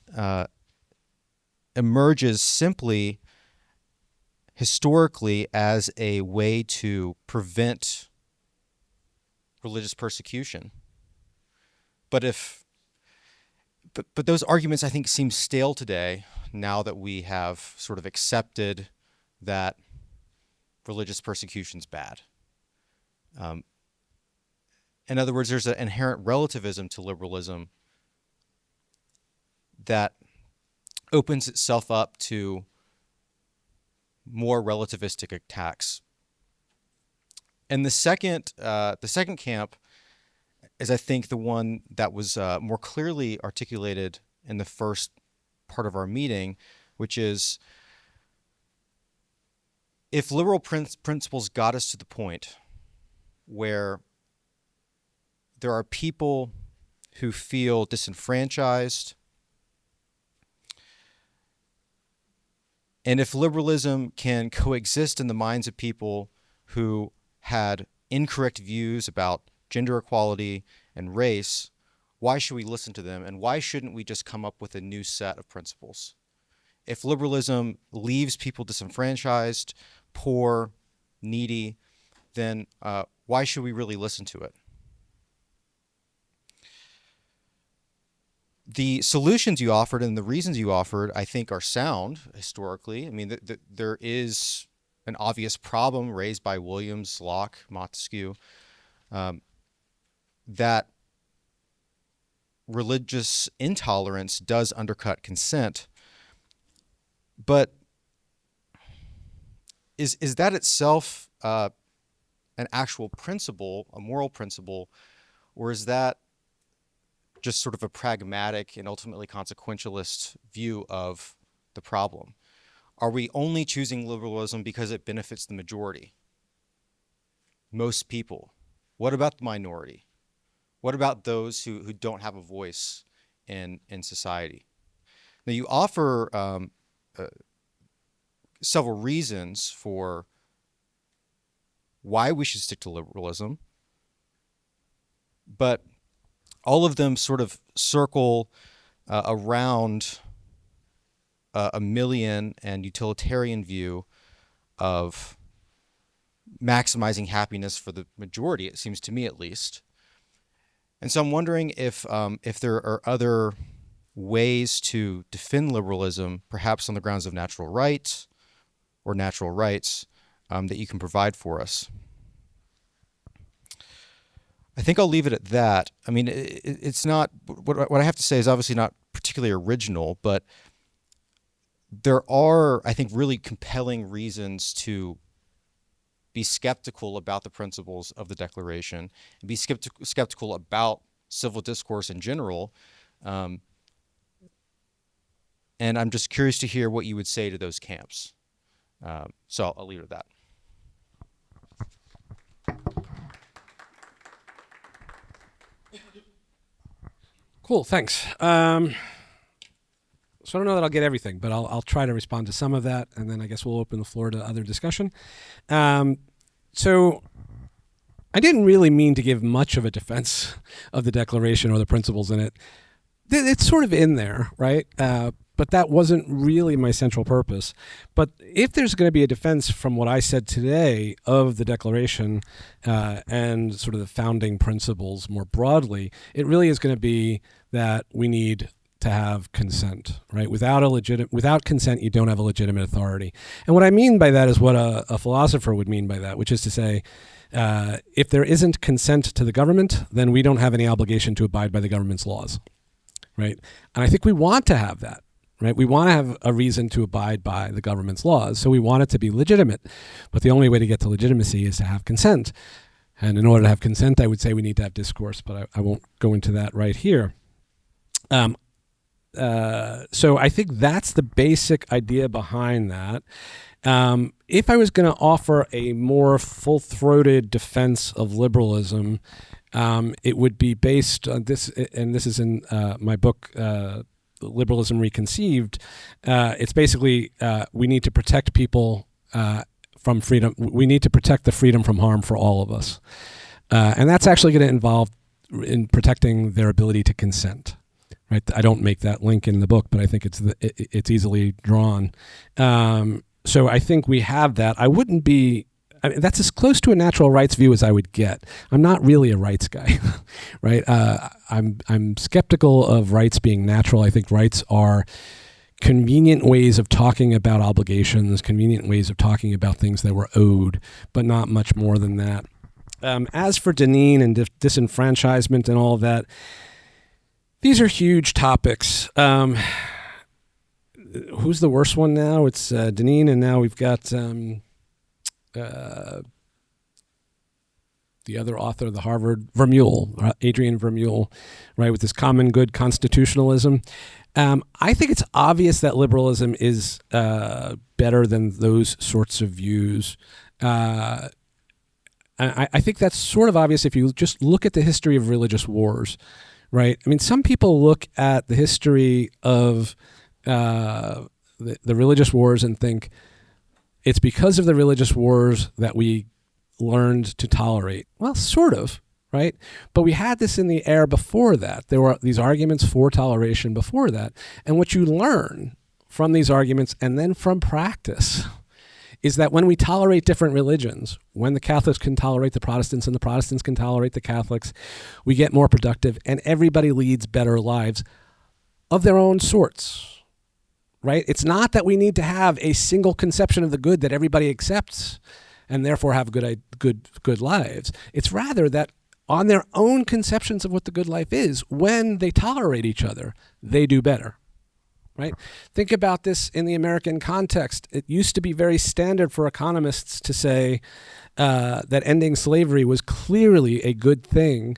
S3: emerges simply historically as a way to prevent religious persecution. But those arguments, I think, seem stale today now that we have sort of accepted that religious persecution is bad. In other words, there's an inherent relativism to liberalism that opens itself up to more relativistic attacks. And the second camp is, I think, the one that was more clearly articulated in the first part of our meeting, which is if liberal principles got us to the point where there are people who feel disenfranchised, and if liberalism can coexist in the minds of people who had incorrect views about gender equality and race, why should we listen to them? And why shouldn't we just come up with a new set of principles? If liberalism leaves people disenfranchised, poor, needy, then why should we really listen to it? The solutions you offered and the reasons you offered, I think, are sound historically. I mean, there is an obvious problem raised by Williams, Locke, Montesquieu, that religious intolerance does undercut consent, but is that itself an actual principle, a moral principle, or is that just sort of a pragmatic and ultimately consequentialist view of the problem? Are we only choosing liberalism because it benefits the majority? Most people. What about the minority? What about those who don't have a voice in society? Now, you offer several reasons for why we should stick to liberalism, but all of them sort of circle around a Millian and utilitarian view of maximizing happiness for the majority, it seems to me at least. And so I'm wondering if there are other ways to defend liberalism, perhaps on the grounds of natural rights or natural rights, that you can provide for us. I think I'll leave it at that. I mean, it's not, what I have to say is obviously not particularly original, but there are, I think, really compelling reasons to be skeptical about the principles of the Declaration and be skeptical about civil discourse in general. And I'm just curious to hear what you would say to those camps. So I'll leave it at that.
S1: Cool, thanks. So I don't know that I'll get everything, but I'll try to respond to some of that, and then I guess we'll open the floor to other discussion. So I didn't really mean to give much of a defense of the Declaration or the principles in it. It's sort of in there, right? But that wasn't really my central purpose. But if there's going to be a defense from what I said today of the Declaration and sort of the founding principles more broadly, it really is going to be that we need to have consent, right? Without consent, you don't have a legitimate authority. And what I mean by that is what a philosopher would mean by that, which is to say, if there isn't consent to the government, then we don't have any obligation to abide by the government's laws, right? And I think we want to have that, right? We want to have a reason to abide by the government's laws, so we want it to be legitimate. But the only way to get to legitimacy is to have consent. And in order to have consent, I would say we need to have discourse, but I won't go into that right here. So I think that's the basic idea behind that. If I was going to offer a more full-throated defense of liberalism, it would be based on this, and this is in my book, Liberalism Reconceived. It's basically we need to protect people from freedom. We need to protect the freedom from harm for all of us. And that's actually going to involve in protecting their ability to consent. Right? I don't make that link in the book, but I think it's easily drawn. So I think we have that. I mean, that's as close to a natural rights view as I would get. I'm not really a rights guy, right? I'm skeptical of rights being natural. I think rights are convenient ways of talking about obligations, convenient ways of talking about things that were owed, but not much more than that. As for Deneen and disenfranchisement and all of that, these are huge topics. Who's the worst one now? It's Deneen, and now we've got the other author of the Harvard, Adrian Vermeule, right, with this common good constitutionalism. I think it's obvious that liberalism is better than those sorts of views. I think that's sort of obvious if you just look at the history of religious wars. Right. I mean, some people look at the history of the religious wars and think it's because of the religious wars that we learned to tolerate. Well, sort of, right? But we had this in the air before that. There were these arguments for toleration before that. And what you learn from these arguments and then from practice is that when we tolerate different religions, when the Catholics can tolerate the Protestants and the Protestants can tolerate the Catholics, we get more productive and everybody leads better lives of their own sorts, right? It's not that we need to have a single conception of the good that everybody accepts and therefore have good lives. It's rather that on their own conceptions of what the good life is, when they tolerate each other, they do better. Right? Think about this in the American context. It used to be very standard for economists to say that ending slavery was clearly a good thing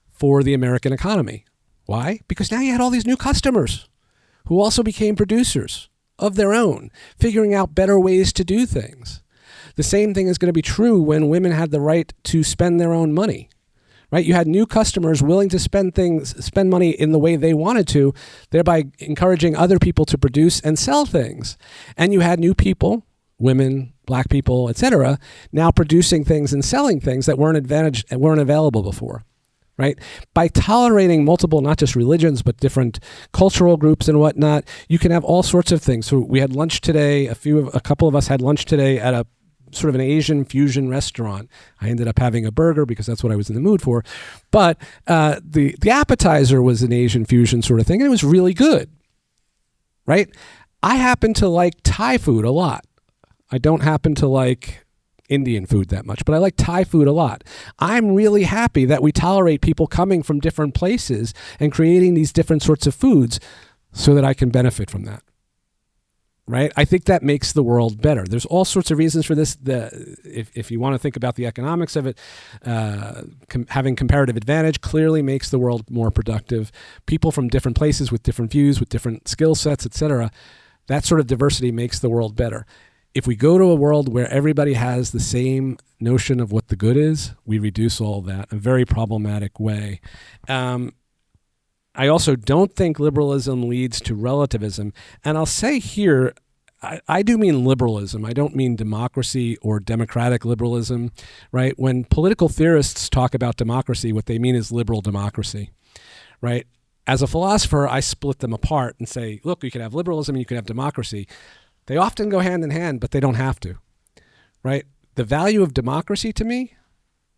S1: for the American economy. Why? Because now you had all these new customers who also became producers of their own, figuring out better ways to do things. The same thing is going to be true when women had the right to spend their own money. Right? You had new customers willing to spend money in the way they wanted to, thereby encouraging other people to produce and sell things. And you had new people, women, black people, etc., now producing things and selling things that weren't available before. Right? By tolerating multiple, not just religions, but different cultural groups and whatnot, you can have all sorts of things. So we had lunch today. A couple of us had lunch today at a sort of an Asian fusion restaurant. I ended up having a burger because that's what I was in the mood for. But the appetizer was an Asian fusion sort of thing, and it was really good. Right? I happen to like Thai food a lot. I don't happen to like Indian food that much, but I like Thai food a lot. I'm really happy that we tolerate people coming from different places and creating these different sorts of foods so that I can benefit from that. Right? I think that makes the world better. There's all sorts of reasons for this. If you want to think about the economics of it, having comparative advantage clearly makes the world more productive. People from different places with different views, with different skill sets, etc., that sort of diversity makes the world better. If we go to a world where everybody has the same notion of what the good is, we reduce all that in a very problematic way. I also don't think liberalism leads to relativism. And I'll say here, I do mean liberalism. I don't mean democracy or democratic liberalism, right? When political theorists talk about democracy, what they mean is liberal democracy, right? As a philosopher, I split them apart and say, look, you can have liberalism and you can have democracy. They often go hand in hand, but they don't have to, right? The value of democracy to me,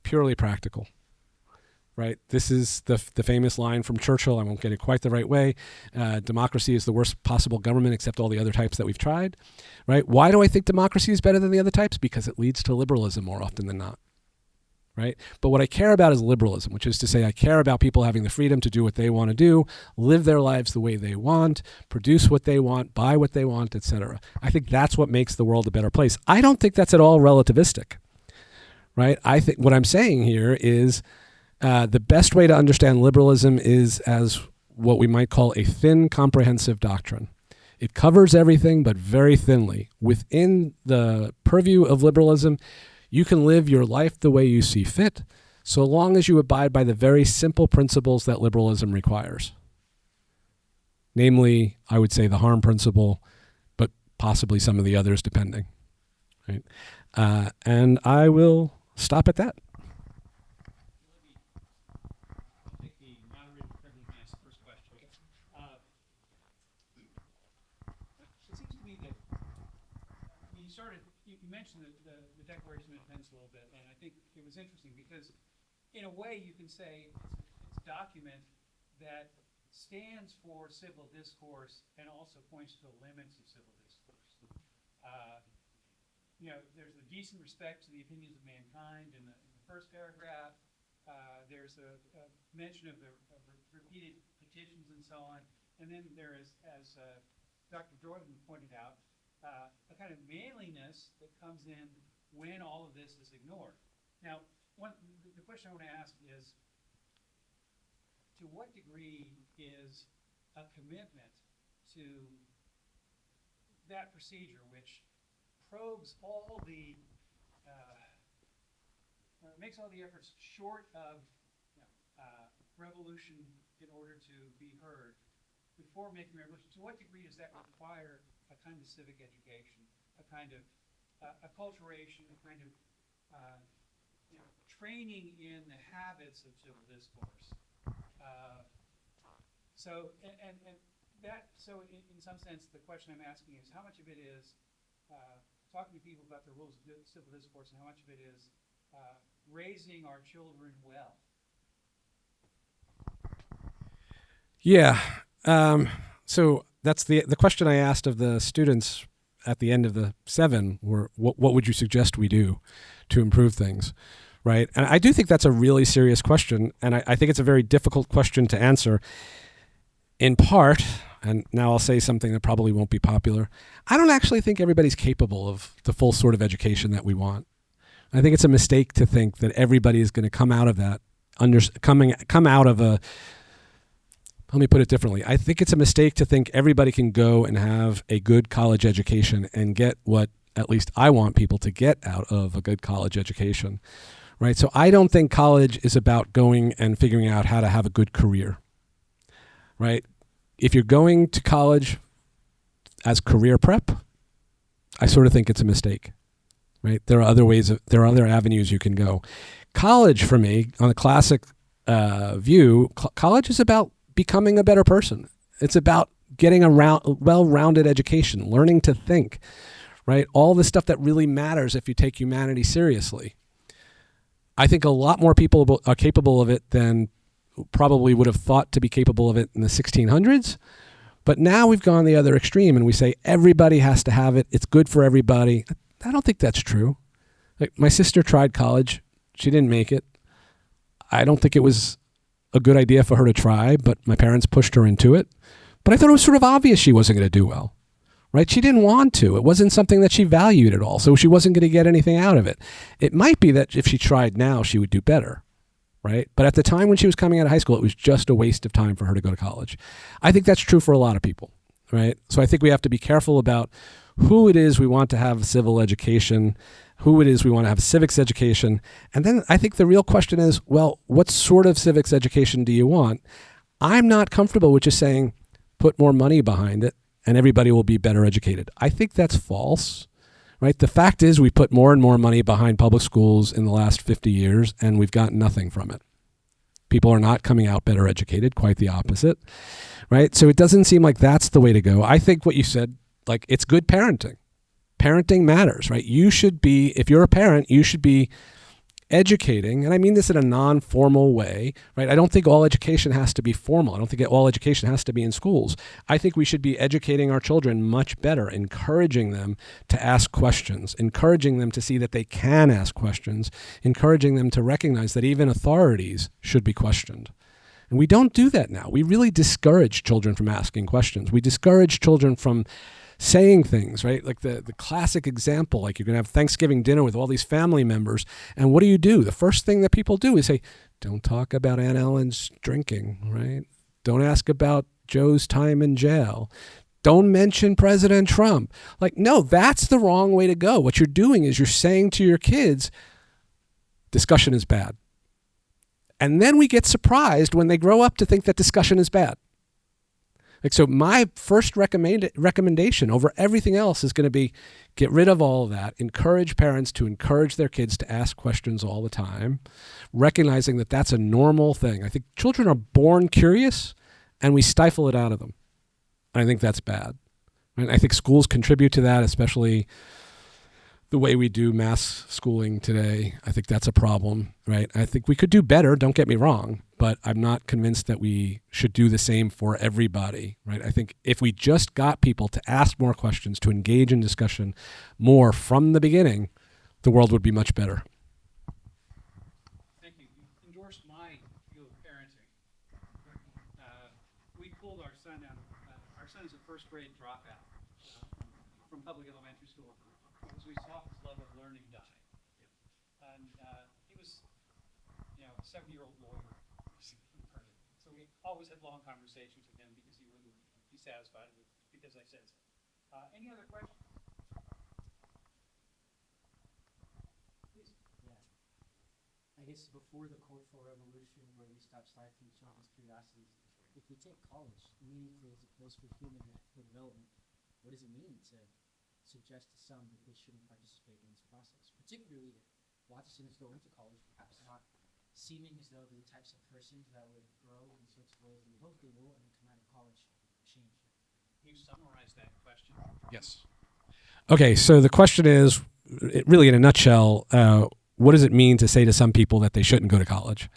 S1: purely practical. Right. This is the famous line from Churchill. I won't get it quite the right way. Democracy is the worst possible government except all the other types that we've tried. Right. Why do I think democracy is better than the other types? Because it leads to liberalism more often than not. Right. But what I care about is liberalism, which is to say I care about people having the freedom to do what they want to do, live their lives the way they want, produce what they want, buy what they want, etc. I think that's what makes the world a better place. I don't think that's at all relativistic. Right. I think what I'm saying here is the best way to understand liberalism is as what we might call a thin, comprehensive doctrine. It covers everything, but very thinly. Within the purview of liberalism, you can live your life the way you see fit, so long as you abide by the very simple principles that liberalism requires. Namely, I would say the harm principle, but possibly some of the others depending. Right? And I will stop at that.
S2: The Declaration of Independence a little bit, and I think it was interesting because, in a way, you can say it's a document that stands for civil discourse and also points to the limits of civil discourse. There's a decent respect to the opinions of mankind in the first paragraph. There's a mention of the repeated petitions and so on, and then there is, as Dr. Jordan pointed out, a kind of manliness that comes in when all of this is ignored. Now, the question I want to ask is, to what degree is a commitment to that procedure, which probes all the, makes all the efforts short of revolution in order to be heard, before making revolution, to what degree does that require a kind of civic education, a kind of acculturation, a kind of training in the habits of civil discourse? So in some sense, the question I'm asking is how much of it is talking to people about the rules of civil discourse, and how much of it is raising our children well?
S1: Yeah. So that's the question I asked of the students at the end of the 7 were, what would you suggest we do to improve things? right? And I do think that's a really serious question, and I think it's a very difficult question to answer. In part, and now I'll say something that probably won't be popular, I don't actually think everybody's capable of the full sort of education that we want. I think it's a mistake to think that everybody is going to come out of that, come out of a, let me put it differently. I think it's a mistake to think everybody can go and have a good college education and get what at least I want people to get out of a good college education, right? So I don't think college is about going and figuring out how to have a good career, right? If you're going to college as career prep, I sort of think it's a mistake, right? There are other avenues you can go. College, for me, on a classic view, college is about becoming a better person. It's about getting a well-rounded education, learning to think, right? All the stuff that really matters if you take humanity seriously. I think a lot more people are capable of it than probably would have thought to be capable of it in the 1600s. But now we've gone the other extreme and we say everybody has to have it. It's good for everybody. I don't think that's true. Like, my sister tried college. She didn't make it. I don't think it was a good idea for her to try, but my parents pushed her into it. But I thought it was sort of obvious she wasn't going to do well, right? She didn't want to. It wasn't something that she valued at all, so she wasn't going to get anything out of it. It might be that if she tried now, she would do better, right? But at the time when she was coming out of high school, it was just a waste of time for her to go to college. I think that's true for a lot of people, right? So I think we have to be careful about who it is we want to have civil education, who it is we want to have civics education. And then I think the real question is, well, what sort of civics education do you want? I'm not comfortable with just saying, put more money behind it and everybody will be better educated. I think that's false, right? The fact is we put more and more money behind public schools in the last 50 years and we've got nothing from it. People are not coming out better educated, quite the opposite, right? So it doesn't seem like that's the way to go. I think what you said, like, it's good parenting. Parenting matters, right? You should be, if you're a parent, you should be educating, and I mean this in a non-formal way, right? I don't think all education has to be formal. I don't think all education has to be in schools. I think we should be educating our children much better, encouraging them to ask questions, encouraging them to see that they can ask questions, encouraging them to recognize that even authorities should be questioned. And we don't do that now. We really discourage children from asking questions. We discourage children from saying things, right? Like the classic example, like you're going to have Thanksgiving dinner with all these family members, and what do? The first thing that people do is say, don't talk about Aunt Ellen's drinking, right? Don't ask about Joe's time in jail. Don't mention President Trump. Like, no, that's the wrong way to go. What you're doing is you're saying to your kids, discussion is bad. And then we get surprised when they grow up to think that discussion is bad. Like, so my first recommendation over everything else is going to be get rid of all of that. Encourage parents to encourage their kids to ask questions all the time, recognizing that that's a normal thing. I think children are born curious and we stifle it out of them. I think that's bad. And I think schools contribute to that, especially the way we do mass schooling today. I think that's a problem, right? I think we could do better, don't get me wrong, but I'm not convinced that we should do the same for everybody, right? I think if we just got people to ask more questions, to engage in discussion more from the beginning, the world would be much better.
S2: Thank you. You endorsed my view of parenting. We pulled our son out of, our son is a first grade dropout from public elementary school because we saw his love of learning die. And he was, a 70-year-old lawyer. So we always had long conversations with him because he wouldn't be satisfied with because I said so. Any other questions? Please.
S4: Yeah. I guess before the Cultural Revolution, where we stopped stifling children's curiosities, if we take college meaningfully as a place for human development, what does it mean to suggest to some that they shouldn't participate in this process? Particularly if lots of students go into college, perhaps not seeming as though they're the types of persons that would grow in sorts of ways that we hope they will, and then come out of college change.
S2: Can you summarize that question?
S1: Yes. Okay, so the question is, really in a nutshell, what does it mean to say to some people that they shouldn't go to college?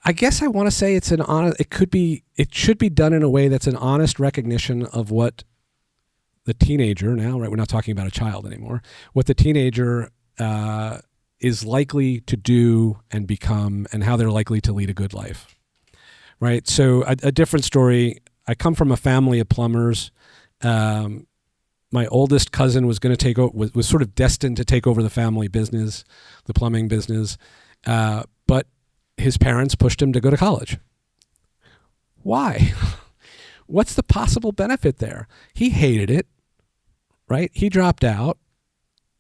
S1: I guess I want to say it's an honest, it should be done in a way that's an honest recognition of what the teenager now, right? We're not talking about a child anymore. What the teenager is likely to do and become, and how they're likely to lead a good life, right? So a different story. I come from a family of plumbers. My oldest cousin was going to take over, was sort of destined to take over the family business, the plumbing business, but his parents pushed him to go to college. Why? What's the possible benefit there? He hated it, right? He dropped out.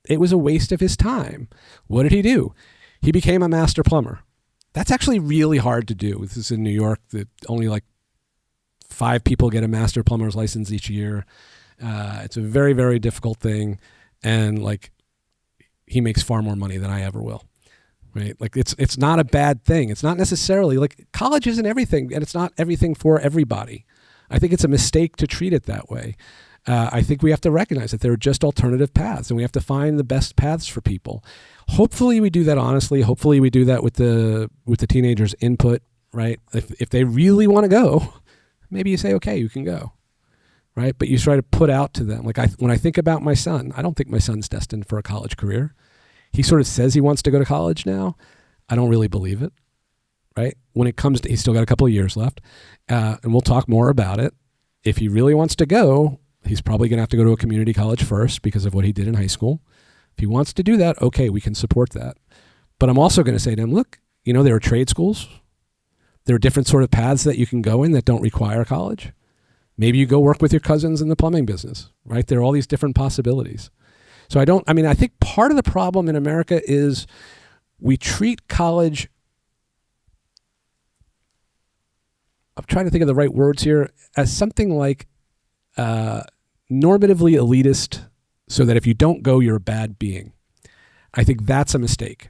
S1: It was a waste of his time. What did he do? He became a master plumber. That's actually really hard to do. This is in New York. That only like 5 people get a master plumber's license each year. It's a very, very difficult thing. And like, he makes far more money than I ever will. Right? Like it's not a bad thing. It's not necessarily like college isn't everything, and it's not everything for everybody. I think it's a mistake to treat it that way. I think we have to recognize that there are just alternative paths, and we have to find the best paths for people. Hopefully we do that honestly. Hopefully we do that with the teenagers' input, right? If they really want to go, maybe you say, okay, you can go, right? But you try to put out to them. Like when I think about my son, I don't think my son's destined for a college career. He sort of says he wants to go to college now. I don't really believe it, right? When it comes to, he's still got a couple of years left, and we'll talk more about it. If he really wants to go, he's probably going to have to go to a community college first because of what he did in high school. If he wants to do that, okay, we can support that. But I'm also going to say to him, look, there are trade schools. There are different sort of paths that you can go in that don't require college. Maybe you go work with your cousins in the plumbing business, right? There are all these different possibilities. So I think part of the problem in America is we treat college, I'm trying to think of the right words here, as something like normatively elitist, so that if you don't go, you're a bad being. I think that's a mistake.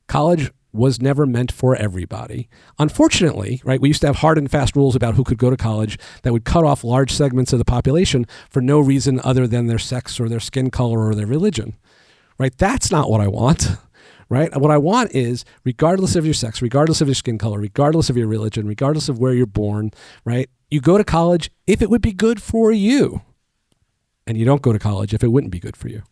S1: College was never meant for everybody. Unfortunately, right, we used to have hard and fast rules about who could go to college that would cut off large segments of the population for no reason other than their sex or their skin color or their religion, right? That's not what I want, right? What I want is, regardless of your sex, regardless of your skin color, regardless of your religion, regardless of where you're born, right? You go to college if it would be good for you, and you don't go to college if it wouldn't be good for you.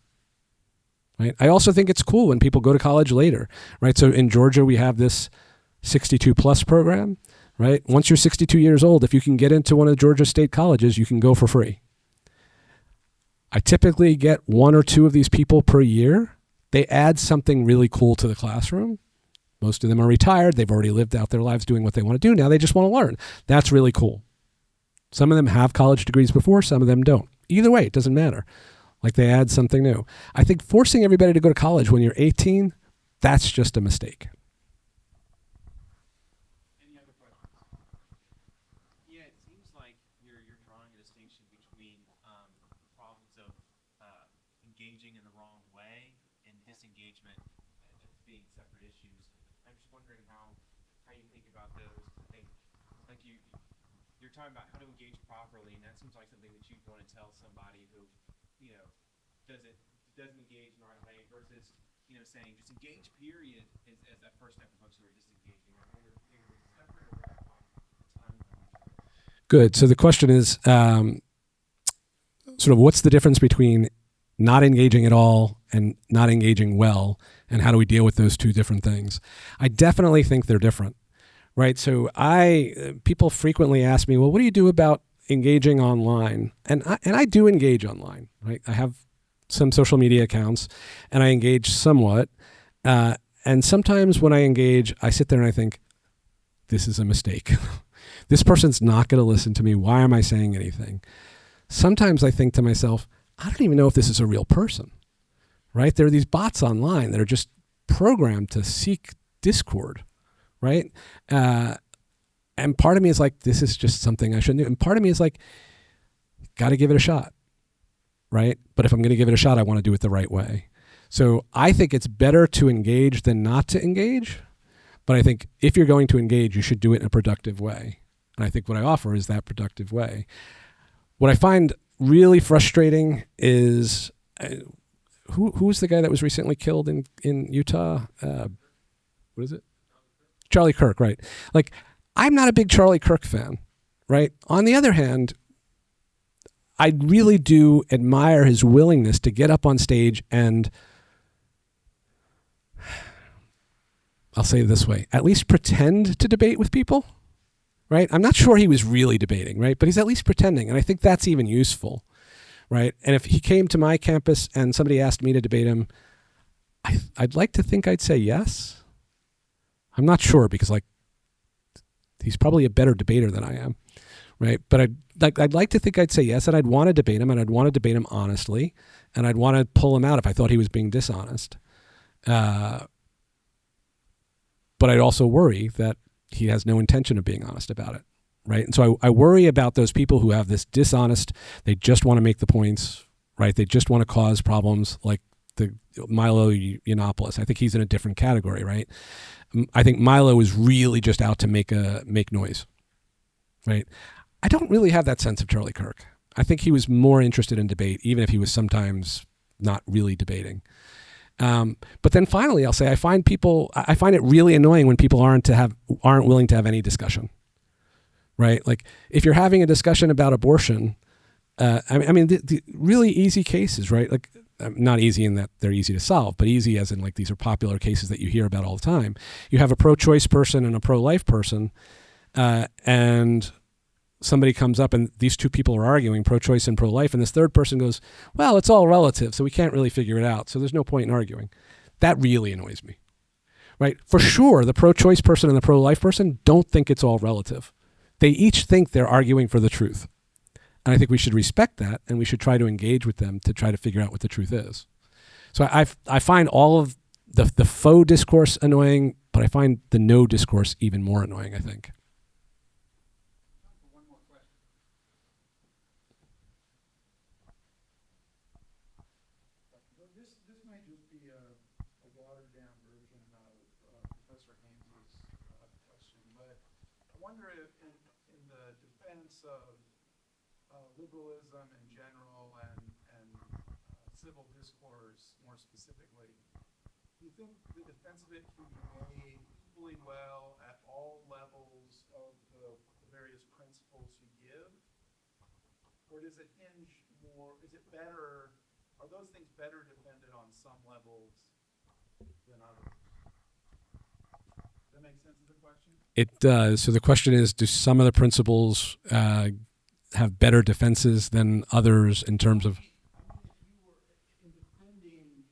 S1: Right? I also think it's cool when people go to college later, right? So in Georgia, we have this 62 plus program, right? Once you're 62 years old, if you can get into one of the Georgia state colleges, you can go for free. I typically get 1 or 2 of these people per year. They add something really cool to the classroom. Most of them are retired. They've already lived out their lives doing what they want to do. Now they just want to learn. That's really cool. Some of them have college degrees before, some of them don't. Either way, it doesn't matter. Like, they add something new. I think forcing everybody to go to college when you're 18, that's just a mistake.
S2: Any other questions?
S5: Yeah, it seems like you're drawing a distinction between problems of engaging in the wrong way and disengagement as being separate issues. I'm just wondering how you think about those. I think, like, you're talking about how to engage properly, and that seems like something that you'd want to tell somebody who, doesn't engage in the right way, versus, saying just engage period as that first step of folks who are disengaging.
S1: Good. So the question is sort of, what's the difference between not engaging at all and not engaging well, and how do we deal with those two different things? I definitely think they're different, right? So people frequently ask me, well, what do you do about engaging online? And I do engage online, right? I have some social media accounts, and I engage somewhat. And sometimes when I engage, I sit there and I think, this is a mistake. This person's not going to listen to me. Why am I saying anything? Sometimes I think to myself, I don't even know if this is a real person, right? There are these bots online that are just programmed to seek discord, right? And part of me is like, this is just something I shouldn't do. And part of me is like, got to give it a shot, right? But if I'm going to give it a shot, I want to do it the right way. So I think it's better to engage than not to engage. But I think if you're going to engage, you should do it in a productive way. And I think what I offer is that productive way. What I find really frustrating is, who was the guy that was recently killed in Utah? What is it? Charlie Kirk, right? Like, I'm not a big Charlie Kirk fan, right? On the other hand, I really do admire his willingness to get up on stage and, I'll say it this way, at least pretend to debate with people, right? I'm not sure he was really debating, right? But he's at least pretending, and I think that's even useful, right? And if he came to my campus and somebody asked me to debate him, I'd like to think I'd say yes. I'm not sure because he's probably a better debater than I am, right? But I'd like to think I'd say yes, and I'd want to debate him, and I'd want to debate him honestly, and I'd want to pull him out if I thought he was being dishonest. But I'd also worry that he has no intention of being honest about it, right? And so I worry about those people who have this dishonest, they just want to make the points, right? They just want to cause problems, like the Milo Yiannopoulos. I think he's in a different category, right? I think Milo is really just out to make noise, right? I don't really have that sense of Charlie Kirk. I think he was more interested in debate, even if he was sometimes not really debating. But then finally, I'll say I find it really annoying when people aren't willing to have any discussion, right? Like if you're having a discussion about abortion, I mean the really easy cases, right? Like not easy in that they're easy to solve, but easy as in like these are popular cases that you hear about all the time. You have a pro-choice person and a pro-life person, and somebody comes up and these two people are arguing, pro-choice and pro-life, and this third person goes, well, it's all relative, so we can't really figure it out, so there's no point in arguing. That really annoys me, right? For sure, the pro-choice person and the pro-life person don't think it's all relative. They each think they're arguing for the truth. And I think we should respect that, and we should try to engage with them to try to figure out what the truth is. So I find all of the faux discourse annoying, but I find the no discourse even more annoying, I think.
S2: One more question. This might just be a watered down version of Professor Hines' question, but I wonder if in the defense of liberalism in general and civil discourse more specifically, do you think the defense of it can be made equally well at all levels of the various principles you give? Or does it hinge more, is it better, are those things better defended on some levels than others? Does that make sense of the question?
S1: It does. So the question is, do some of the principles have better defenses than others in terms of...
S2: I mean, if you were in defending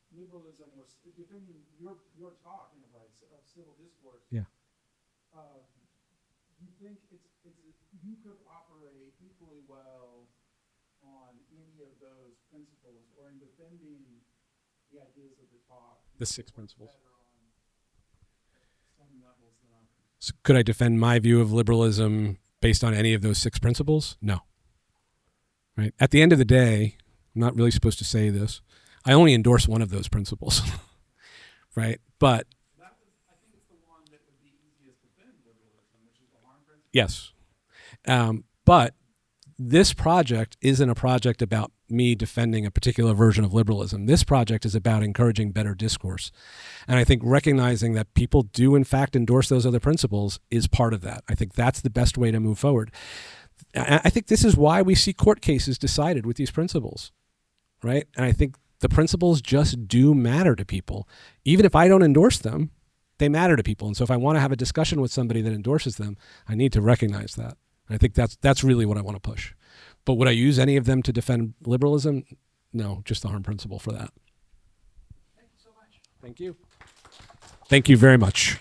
S2: liberalism or defending your talk in a way of civil discourse,
S1: Yeah.
S2: You think you could operate equally well on any of those principles, or in defending the ideas of the talk,
S1: The six principles.
S2: better on some levels than others?
S1: So could I defend my view of liberalism based on any of those six principles? No. Right? At the end of the day, I'm not really supposed to say this, I only endorse one of those principles. Right? But
S2: I think it's the one that would be easiest to defend liberalism, which is the harm principle.
S1: yes. But this project isn't a project about me defending a particular version of liberalism. This project is about encouraging better discourse. And I think recognizing that people do in fact endorse those other principles is part of that. I think that's the best way to move forward. I think this is why we see court cases decided with these principles, right? And I think the principles just do matter to people. Even if I don't endorse them, they matter to people. And so if I want to have a discussion with somebody that endorses them, I need to recognize that. And I think that's really what I want to push. But would I use any of them to defend liberalism? No, just the harm principle for that.
S2: Thank you so much.
S1: Thank you. Thank you very much.